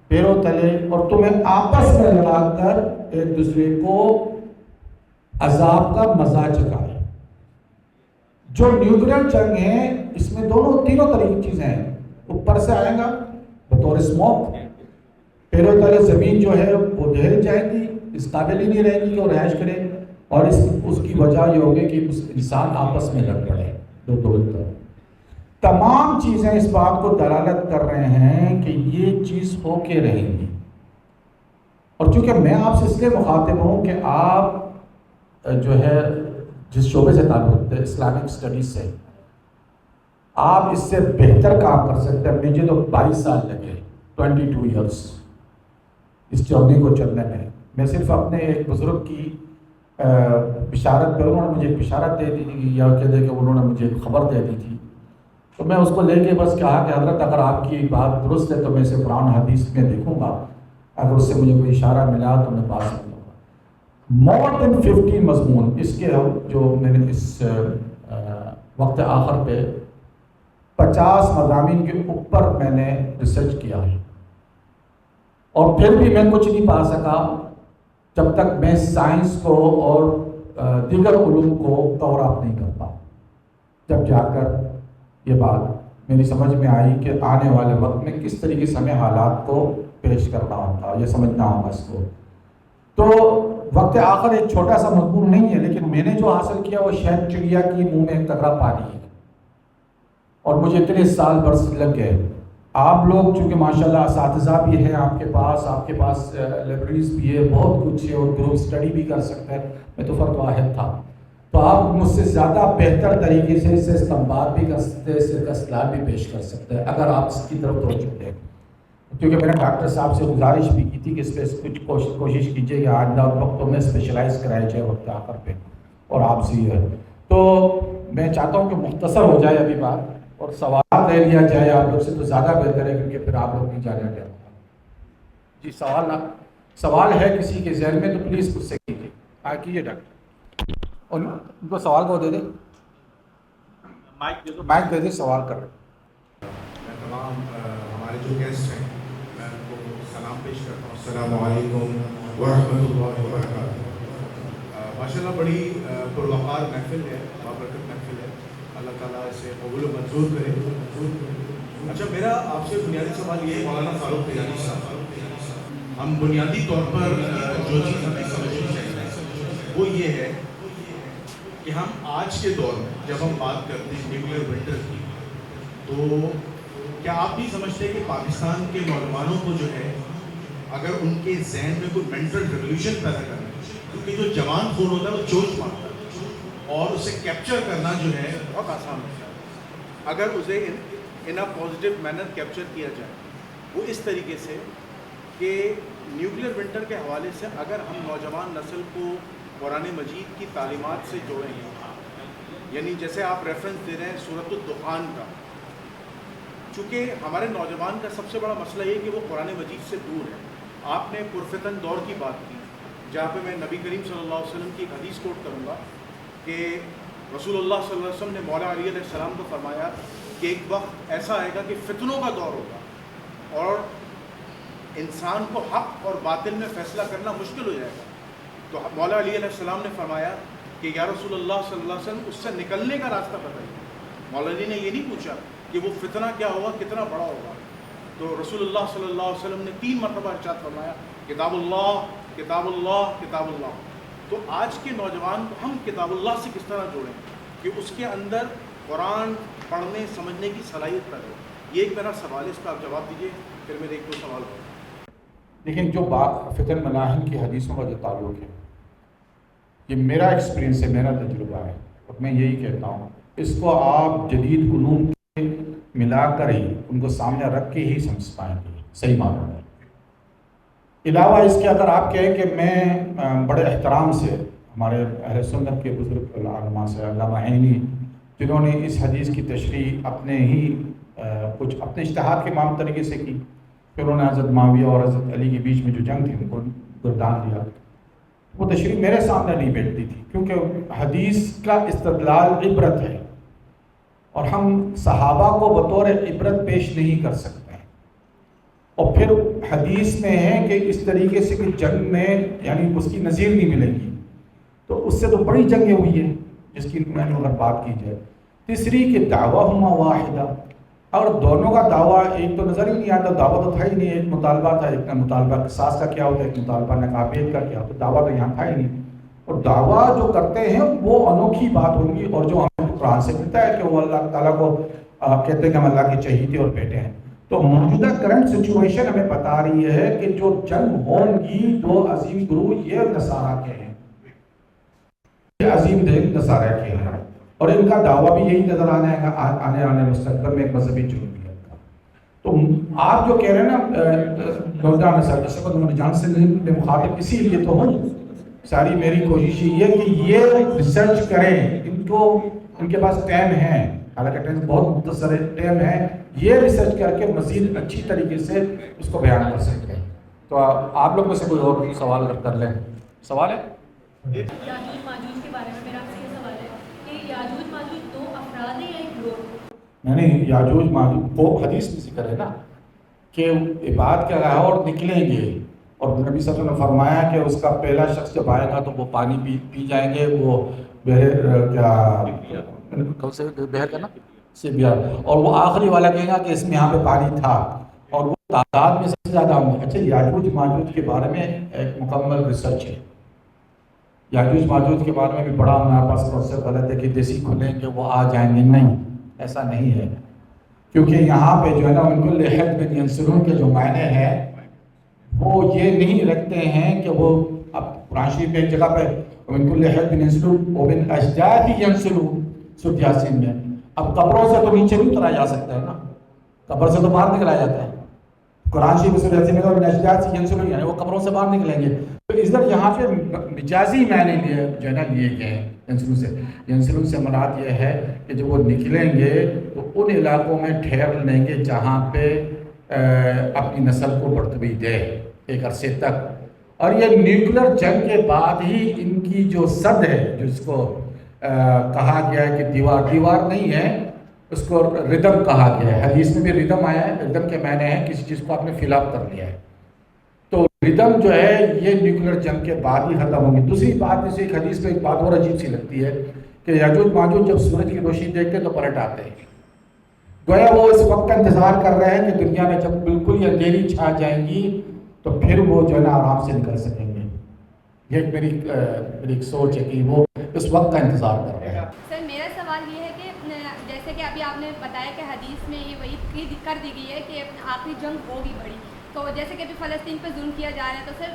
پیروں تلے اور تمہیں آپس میں لڑا کر ایک دوسرے کو عذاب کا مزہ چکھائے۔ جو نیوکلیر جنگ ہے اس میں تینوں طریقے چیزیں ہیں، اوپر سے آئے گا بطور اسموک، پیروں تلے زمین جو ہے وہ دہل جائے گی، اس قابل ہی نہیں رہے گی کہ وہ رہائش کرے، اور اس کی وجہ یہ ہوگی کہ انسان آپس میں لڑ پڑے دو تمام چیزیں اس بات کو دلالت کر رہے ہیں کہ یہ چیز ہو کے رہیں گی۔ اور چونکہ میں آپ سے اس لیے مخاطب ہوں کہ آپ جو ہے جس شعبے سے تعلق رکھتے ہیں اسلامک اسٹڈیز سے، آپ اس سے بہتر کام کر سکتے ہیں۔ مجھے تو 22 سال لگے، 22 ایئرس اس جرنی کو چلنے میں۔ میں صرف اپنے ایک بزرگ کی بشارت پہ، انہوں نے مجھے ایک بشارت دے دی تھی یا کہتے کہ انہوں نے مجھے ایک خبر دے دی تھی، تو میں اس کو لے کے بس کہا کہ حضرت اگر آپ کی بات درست ہے تو میں اسے قرآن حدیث میں دیکھوں گا، اگر اس سے مجھے کوئی اشارہ ملا تو میں بات سمجھوں گا۔ مور دین 50 مضمون اس کے جو میں نے اس وقت آخر پہ 50 مضامین کے اوپر میں نے ریسرچ کیا ہے، اور پھر بھی میں کچھ نہیں پا سکا جب تک میں سائنس کو اور دیگر علوم کو کور اپ نہیں کرتا۔ جب جا کر یہ بات میری سمجھ میں آئی کہ آنے والے وقت میں کس طریقے سے ہمیں حالات کو پیش کرنا ہوگا، یہ سمجھنا ہوگا اس کو۔ تو وقت آخر ایک چھوٹا سا مضمون نہیں ہے، لیکن میں نے جو حاصل کیا وہ شاید چڑیا کی منہ میں ایک قطرہ پانی ہے، اور مجھے اتنے سال برس لگ گئے۔ آپ لوگ چونکہ ماشاءاللہ اساتذہ بھی ہیں آپ کے پاس لائبریریز بھی ہے، بہت کچھ ہے، اور گروپ اسٹڈی بھی کر سکتے ہیں، میں تو فرد واحد تھا، تو آپ مجھ سے زیادہ بہتر طریقے سے اس سے استنباط بھی کر سکتے ہیں، اس کا اصلاح بھی پیش کر سکتے ہیں اگر آپ اس کی طرف توجہ دیں۔ کیونکہ میں نے ڈاکٹر صاحب سے گزارش بھی کی تھی کہ اس پہ کچھ کوشش کیجیے کہ آئندہ وقتوں میں اسپیشلائز کرایا جائے وقت آخر پہ، اور آپ سے ہے تو میں چاہتا ہوں کہ مختصر ہو جائے ابھی بات، اور سوال لے لیا جائے آپ لوگ سے تو زیادہ بہتر ہے، کیونکہ پھر آپ لوگ بھی جانا گیا۔ جی سوال ہے کسی کے ذہن میں تو پلیز مجھ سے کیجیے، کیجیے ڈاکٹر، اور ان کو سوال کو دے دیں، مائک دے دیں، سوال کر رہے ہیں۔ میں تمام ہمارے جو گیسٹ ہیں میں ان کو سلام پیش کرتا ہوں۔ السلام علیکم ورحمۃ اللہ وبرکاتہ۔ ماشاءاللہ بڑی پروقار محفل ہے، بابرکت محفل ہے، اللہ تعالیٰ اسے قبول و منظور کرے۔ اچھا، میرا آپ سے بنیادی سوال یہ ہے مولانا فاروق تیجانی صاحب، ہم بنیادی طور پر جو چیز ہمیں سمجھنی چاہیے وہ یہ ہے کہ ہم آج کے دور میں جب ہم بات کرتے ہیں نیوکلیئر ونٹر کی، تو کیا آپ بھی سمجھتے ہیں کہ پاکستان کے نوجوانوں کو جو ہے اگر ان کے ذہن میں کوئی مینٹل ریولیوشن پیدا کرنا ہے، کیونکہ جو جوان خون ہوتا ہے وہ جوش مارتا ہے، اور اسے کیپچر کرنا جو ہے بہت آسان ہوتا ہے اگر اسے ان اے پازیٹیو مینر کیپچر کیا جائے، وہ اس طریقے سے کہ نیوکلیئر ونٹر کے حوالے سے اگر ہم نوجوان نسل کو قرآن مجید کی تعلیمات سے جوڑیں ہیں، یعنی جیسے آپ ریفرنس دے رہے ہیں سورۃ الدخان کا، چونکہ ہمارے نوجوان کا سب سے بڑا مسئلہ یہ کہ وہ قرآن مجید سے دور ہے۔ آپ نے پرفتن دور کی بات کی، جہاں پہ میں نبی کریم صلی اللہ علیہ وسلم کی ایک حدیث کوٹ کروں گا کہ رسول اللہ صلی اللہ علیہ وسلم نے مولا علی علیہ السلام کو فرمایا کہ ایک وقت ایسا آئے گا کہ فتنوں کا دور ہوگا اور انسان کو حق اور باطل میں فیصلہ کرنا مشکل ہو جائے گا۔ تو مولا علی علیہ السلام نے فرمایا کہ یا رسول اللہ صلی اللہ علیہ وسلم اس سے نکلنے کا راستہ بتائیے۔ مولا علی نے یہ نہیں پوچھا کہ وہ فتنہ کیا ہوگا، کتنا بڑا ہوگا، تو رسول اللہ صلی اللہ علیہ وسلم نے 3 مرتبہ ارشاد فرمایا کتاب اللہ کتاب اللہ کتاب اللہ۔ تو آج کے نوجوان کو ہم کتاب اللہ سے کس طرح جوڑیں کہ اس کے اندر قرآن پڑھنے سمجھنے کی صلاحیت پیدا ہو؟ یہ ایک میرا سوال ہے، اس کا آپ جواب دیجیے، پھر میرے ایک دو سوال ہوں۔ لیکن جو بات فتن ملاحم کی حدیثوں کا جو تعلق ہے، یہ میرا ایکسپیرینس ہے، میرا تجربہ ہے، اور میں یہی کہتا ہوں اس کو آپ جدید علوم کے ملا کر ہی ان کو سامنے رکھ کے ہی سمجھ پائیں گے صحیح معنوں میں۔ علاوہ اس کے اگر آپ کہیں کہ میں بڑے احترام سے ہمارے اہل سنت کے بزرگ علماء سے، علامہ عینی جنہوں نے اس حدیث کی تشریح اپنے ہی کچھ اپنے اجتہاد کے معاملے طریقے سے کی، پھر انہوں نے حضرت معاویہ اور حضرت علی کے بیچ میں جو جنگ تھی ان کو گردان دیا، وہ تشریح میرے سامنے نہیں بیٹھتی تھی، کیونکہ حدیث کا استدلال عبرت ہے اور ہم صحابہ کو بطور عبرت پیش نہیں کر سکتے ہیں۔ اور پھر حدیث میں ہے کہ اس طریقے سے کہ جنگ میں یعنی اس کی نظیر نہیں ملے گی، تو اس سے تو بڑی جنگیں ہوئی ہیں جس کی میں نے اگر بات کی جائے۔ تیسری کہ دعویٰ واحدہ، اور دونوں کا دعویٰ ایک تو نظر ہی نہیں آتا، دعویٰ تو تھا ہی نہیں، ایک مطالبہ تھا، ایک کا مطالبہ قصاص کا کیا ہوتا ہے، ایک مطالبہ نقابیت کا کیا ہوتا ہے، دعویٰ تو یہاں تھا ہی نہیں۔ اور دعویٰ جو کرتے ہیں وہ انوکھی بات ہوگی، اور جو ہمیں قرآن سے ملتا ہے کہ وہ اللہ تعالیٰ کو کہتے ہیں کہ ہم اللہ کے چہیتے اور بیٹے ہیں۔ تو موجودہ کرنٹ سچویشن ہمیں بتا رہی ہے کہ جو جنگ ہوں گی دو عظیم گروہ یہ نصارہ کے ہیں، یہ عظیم دین نصارہ کے ہیں، اور ان کا دعویٰ بھی یہی نظر آنے والے مستقبل میں ایک مذہبی جمہوریت کا۔ تو آپ جو کہہ رہے ہیں نا نوجوان نسل جان سے مخاطب اسی لیے تو ہوں، ساری میری کوشش یہ ہے کہ یہ ریسرچ کریں، ان کے پاس ٹائم ہے، حالانکہ ٹائم بہت مختصر ٹائم ہے، یہ ریسرچ کر کے مزید اچھی طریقے سے اس کو بیان کر سکتے ہیں۔ تو آپ لوگ میں سے کوئی اور سوال کر لیں، سوال ہے؟ یاجوج ماجوج کے بارے میں میرا آپ سے یہ سوال ہے کہ یاجوج ماجوج دو افراد ہیں یا ایک گروہ؟ نہیں، یاجوج ماجوج وہ حدیث میں ذکر ہے نا کہ عباد کیا رہا اور نکلیں گے، اور نبی صلی اللہ علیہ وسلم نے فرمایا کہ اس کا پہلا شخص جب آئے گا تو وہ پانی پی جائیں گے، وہ بہر کا نا سے بہر، اور وہ آخری والا کہے گا کہ اس میں یہاں پہ پانی تھا، اور وہ تعداد میں سب سے زیادہ ہوں گے۔ اچھا، یاجوج ماجوج کے بارے میں ایک مکمل ریسرچ ہے، یاجوج ماجوج کے بارے میں بھی بڑا ہمارے پاس کنسیپٹ غلط ہے کہ دیسی کھلیں گے وہ آ جائیں گے، نہیں، ایسا نہیں ہے، کیونکہ یہاں پہ جو ہے نا ان کو لحد بن ینسلون کے جو معنی ہے وہ یہ نہیں رکھتے ہیں کہ وہ اب قرآن شریف میں ایک جگہ پہ ان کو لحد بن ینسلون ومن اشجار ینسلون سورۃ یاسین میں، اب قبروں سے تو نیچے نہیں اترا جا سکتا ہے نا، قبر سے تو باہر نکلا جاتا ہے، قرآن شریف سورۃ یاسین میں ومن اشجار ینسلون یعنی وہ قبروں سے باہر نکلیں گے، تو اس طرح یہاں پہ مجازی معنی جو ہے نا لیے گئے ہیں ینسلون سے مراد یہ ہے کہ جب وہ نکلیں گے تو ان علاقوں میں ٹھہر لیں گے جہاں پہ اپنی نسل کو برتری دے ایک عرصے تک، اور یہ نیوکلر جنگ کے بعد ہی ان کی جو صد ہے جس کو کہا گیا ہے کہ دیوار نہیں ہے، اس کو ردم کہا گیا ہے، حدیث میں بھی ردم آیا ہے، ردم کے معنی ہے کسی چیز کو آپ نے فل اپ کر لیا ہے، تو ردم جو ہے یہ نیوکلر جنگ کے بعد ہی ختم ہوگی۔ دوسری بات اس ایک حدیث میں ایک بات اور عجیب سی لگتی ہے کہ یاجوج ماجوج جب سورج کی روشنی دیکھتے تو پلٹ آتے ہیں، گویا وہ اس وقت کا انتظار کر رہے ہیں کہ دنیا میں جب بالکل یہ اندھیری چھا جائیں گی تو پھر وہ جو ہے نا آرام سے نکل سکیں گے، یہ ایک میری ایک سوچ ہے کہ وہ اس وقت کا انتظار کر رہے ہیں۔ سر میرا سوال یہ ہے کہ جیسے کہ ابھی آپ نے بتایا کہ حدیث میں یہ وعید کر دی گئی ہے کہ آخری جنگ ہوگی بڑی، تو جیسے کہ ابھی فلسطین پہ ظلم کیا جا رہا ہے، تو سر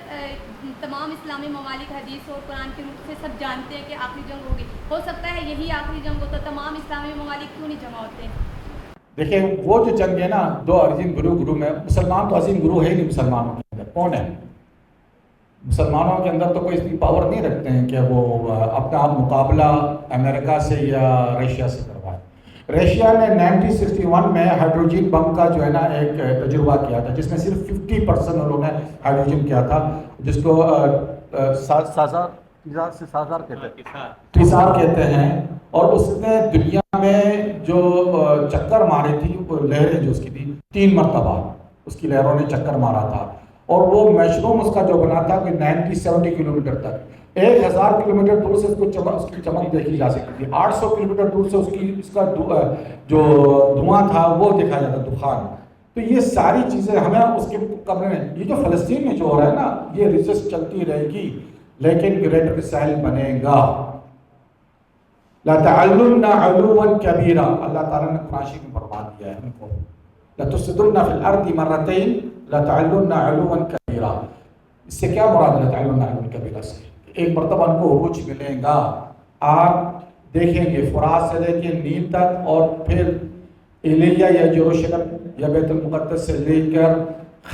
تمام اسلامی ممالک حدیث اور قرآن کے روپ سے سب جانتے ہیں کہ آخری جنگ ہوگی، ہو سکتا ہے یہی آخری جنگ ہو، تو تمام اسلامی ممالک کیوں نہیں جمع ہوتے؟ دیکھیں وہ جو جنگ ہے نا، دو عظیم گروہ میں، مسلمان تو عظیم گروہ ہے ہی نہیں، مسلمانوں کے اندر کون ہے؟ مسلمانوں کے اندر تو کوئی اتنی پاور نہیں رکھتے ہیں کہ وہ اپنا مقابلہ امریکہ سے یا رشیا سے کروائے۔ رشیا نے 1961 میں ہائیڈروجن بم کا جو ہے نا ایک تجربہ کیا تھا، جس میں صرف 50% انہوں نے ہائیڈروجن کیا تھا، جس کو ٹیسار کہتے ہیں، اور اس نے دنیا میں جو چکر ماری تھی وہ لہریں جو اس کی تھی 3 مرتبہ اس کی لہروں نے چکر مارا تھا، اور وہ مشروم اس کا جو بنا تھا کہ 90-70 کلومیٹر تک 1000 کلومیٹر دور سے اس کی چمک دیکھی جا سکتی تھی، 800 کلومیٹر دور سے اس کا جو دھواں تھا وہ دیکھا جاتا، دخان۔ تو یہ ساری چیزیں ہمیں اس کے قبر میں، یہ جو فلسطین میں جو ہو رہا ہے نا، یہ ریزسٹ چلتی رہے گی، لیکن گریٹر اسرائیل بنے گا۔ لَتَعَلُّنَّ عُلُوًّا كَبِيرًا، اللہ تعالیٰ نے قرآن شریف میں فرما دیا ہے ہم کو، لَتُفْسِدُنَّ فِي الْأَرْضِ مَرَّتَيْنِ لَتَعَلُّنَّ عُلُوًّا كَبِيرًا۔ اس سے کیا مراد ہے لَتَعَلُّنَّ عُلُوًّا كَبِيرًا سے؟ ایک مرتبہ ان کو عروج ملے گا، آپ دیکھیں گے فرات سے لے کے نیل تک، اور پھر ایلیا یا یروشلم یا بیت المقدس سے لے کر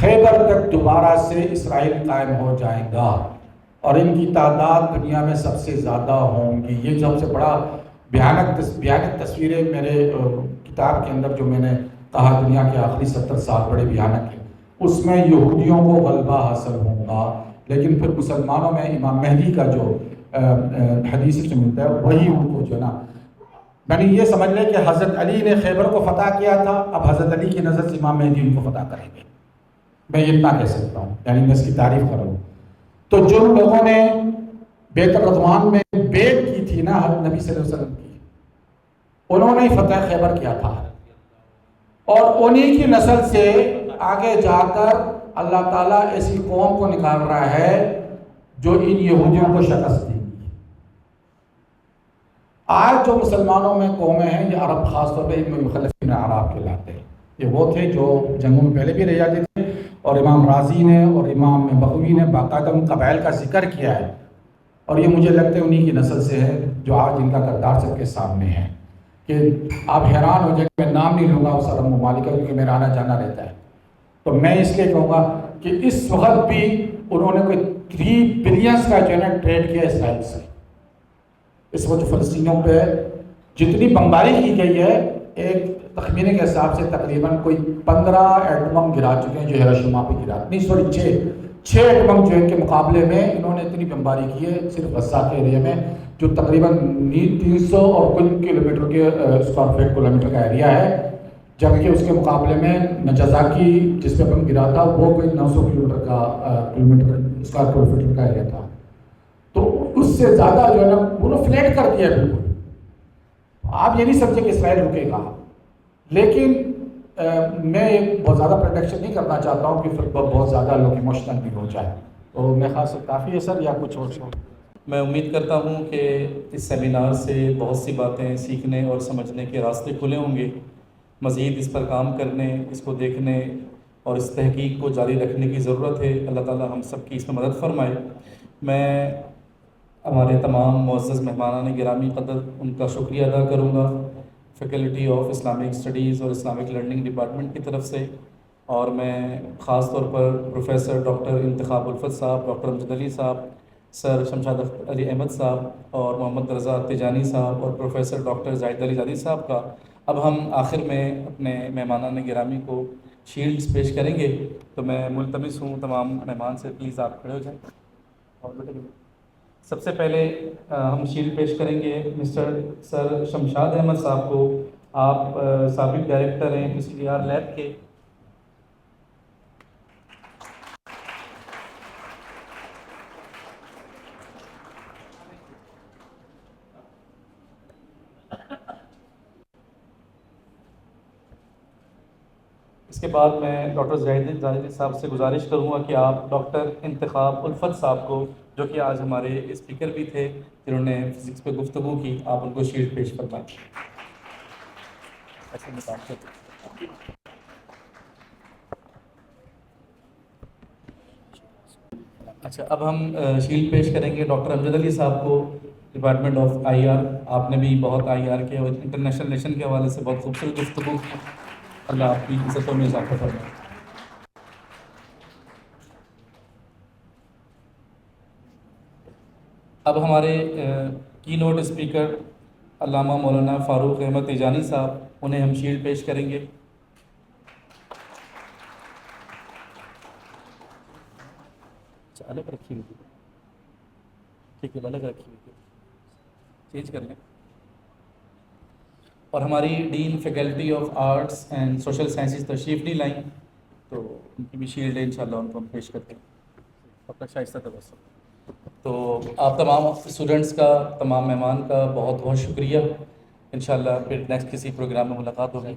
خیبر تک دوبارہ سے اسرائیل قائم ہو جائے گا، اور ان کی تعداد دنیا میں سب سے زیادہ ہوں گی۔ یہ سب سے بڑا بھیانک تصویریں میرے کتاب کے اندر جو میں نے کہا دنیا کے آخری 70 سال بڑے بھیانک ہیں، اس میں یہودیوں کو غلبہ حاصل ہوگا، لیکن پھر مسلمانوں میں امام مہدی کا جو حدیث سے ملتا ہے وہی ان کو جو نا، یعنی یہ سمجھ لیں کہ حضرت علی نے خیبر کو فتح کیا تھا، اب حضرت علی کی نظر سے امام مہدی ان کو فتح کریں گے، میں یہ اتنا کہہ سکتا ہوں، یعنی میں اس کی تعریف کروں۔ تو جن لوگوں نے بیت الرضوان میں بیعت کی تھی نا حضرت نبی صلی اللہ علیہ وسلم کی، انہوں نے فتح خیبر کیا تھا، اور انہی کی نسل سے آگے جا کر اللہ تعالیٰ ایسی قوم کو نکال رہا ہے جو ان یہودیوں کو شکست دے گی۔ آج جو مسلمانوں میں قومیں ہیں، یہ عرب خاص طور پہ مخلفین اعراب کہلاتے ہیں، یہ وہ تھے جو جنگوں میں پہلے بھی رہ جاتے تھے، اور امام رازی نے اور امام بغوی نے باقاعدہ ان قبائل کا ذکر کیا ہے، اور یہ مجھے لگتا ہے انہی کی نسل سے ہے جو آج ان کا کردار سب کے سامنے ہے، کہ آپ حیران ہو جائیں، میں نام نہیں لوں گا اس عرب ممالک کا کیونکہ میرا آنا جانا رہتا ہے، تو میں اس لیے کہوں گا کہ اس وقت بھی انہوں نے کوئی 3 بلینز کا جو ہے نا ٹریڈ کیا اسرائیل سے۔ اس وقت فلسطینیوں پہ جتنی بمباری کی گئی ہے، ایک تخمینے کے حساب سے تقریباً کوئی 15 ایٹم گرا چکے ہیں جو ہیروشیما پہ گرا، نہیں سوری 6 ایٹم جو کے مقابلے میں انہوں نے اتنی بمباری کی ہے صرف غزہ کے ایریا میں، جو تقریباً 300 اور کچھ کلومیٹر کے اسکوائر فٹ کلومیٹر کا ایریا ہے، جبکہ اس کے مقابلے میں نجازاکی جس پہ بم گرا تھا وہ کوئی 900 کلومیٹر اسکوائر فٹ کا ایریا تھا، تو اس سے زیادہ جو ہے نا انہوں فلیٹ کر دیا بالکل۔ آپ یہ نہیں سمجھے کہ اسرائیل رکے گا، لیکن میں بہت زیادہ پروڈکشن نہیں کرنا چاہتا ہوں کہ پھر بہت زیادہ لوگ ایموشنل بھی ہو جائے، تو میں خاص کافی ہے سر یا کچھ اور میں امید کرتا ہوں کہ اس سیمینار سے بہت سی باتیں سیکھنے اور سمجھنے کے راستے کھلے ہوں گے. مزید اس پر کام کرنے، اس کو دیکھنے اور اس تحقیق کو جاری رکھنے کی ضرورت ہے. اللہ تعالی ہم سب کی اس میں مدد فرمائے. میں ہمارے تمام معزز مہمانان گرامی قدر ان کا شکریہ ادا کروں گا فیکلٹی آف اسلامک اسٹڈیز اور اسلامک لرننگ ڈپارٹمنٹ کی طرف سے، اور میں خاص طور پر پروفیسر ڈاکٹر انتخاب الفت صاحب، ڈاکٹر امجد علی صاحب، سر شمشاد علی احمد صاحب اور محمد رضا تیجانی صاحب اور پروفیسر ڈاکٹر زاہد علی زادی صاحب کا. اب ہم آخر میں اپنے مہمانان گرامی کو شیلڈز پیش کریں گے. تو میں ملتمس ہوں تمام مہمان سے، پلیز آپ کھڑے ہو جائیں. اور سب سے پہلے ہم شیلڈ پیش کریں گے مسٹر سر شمشاد احمد صاحب کو. آپ سابق ڈائریکٹر ہیں PCR لیب کے. اس کے بعد میں ڈاکٹر زاہد صاحب سے گزارش کروں گا کہ آپ ڈاکٹر انتخاب الفت صاحب کو، جو کہ آج ہمارے اسپیکر بھی تھے جنہوں نے فزکس پہ گفتگو کی، آپ ان کو شیلڈ پیش فرمائیں. اچھا، اب ہم شیلڈ پیش کریں گے ڈاکٹر امجد علی صاحب کو، ڈپارٹمنٹ آف IR. آپ نے بھی بہت IR کے اور انٹرنیشنل ریلیشن کے حوالے سے بہت خوبصورت گفتگو کی. اللہ آپ کی عزتوں میں اضافہ فرمائے. اب ہمارے کی نوٹ اسپیکر علامہ مولانا فاروق احمد تیجانی صاحب، انہیں ہم شیلڈ پیش کریں گے. الگ رکھی ہوئی، ٹھیک ہے، الگ رکھی ہوئی، چینج کر لیں. اور ہماری dean faculty of arts and social sciences تشریف نہیں لائیں، تو ان کی بھی شیلڈ ہے، انشاءاللہ ان کو ہم پیش کرتے ہیں. ڈاکٹر شائستہ تبسم. تو آپ تمام اسٹوڈنٹس کا، تمام مہمان کا بہت بہت شکریہ. انشاءاللہ پھر نیکسٹ کسی پروگرام میں ملاقات ہوگی.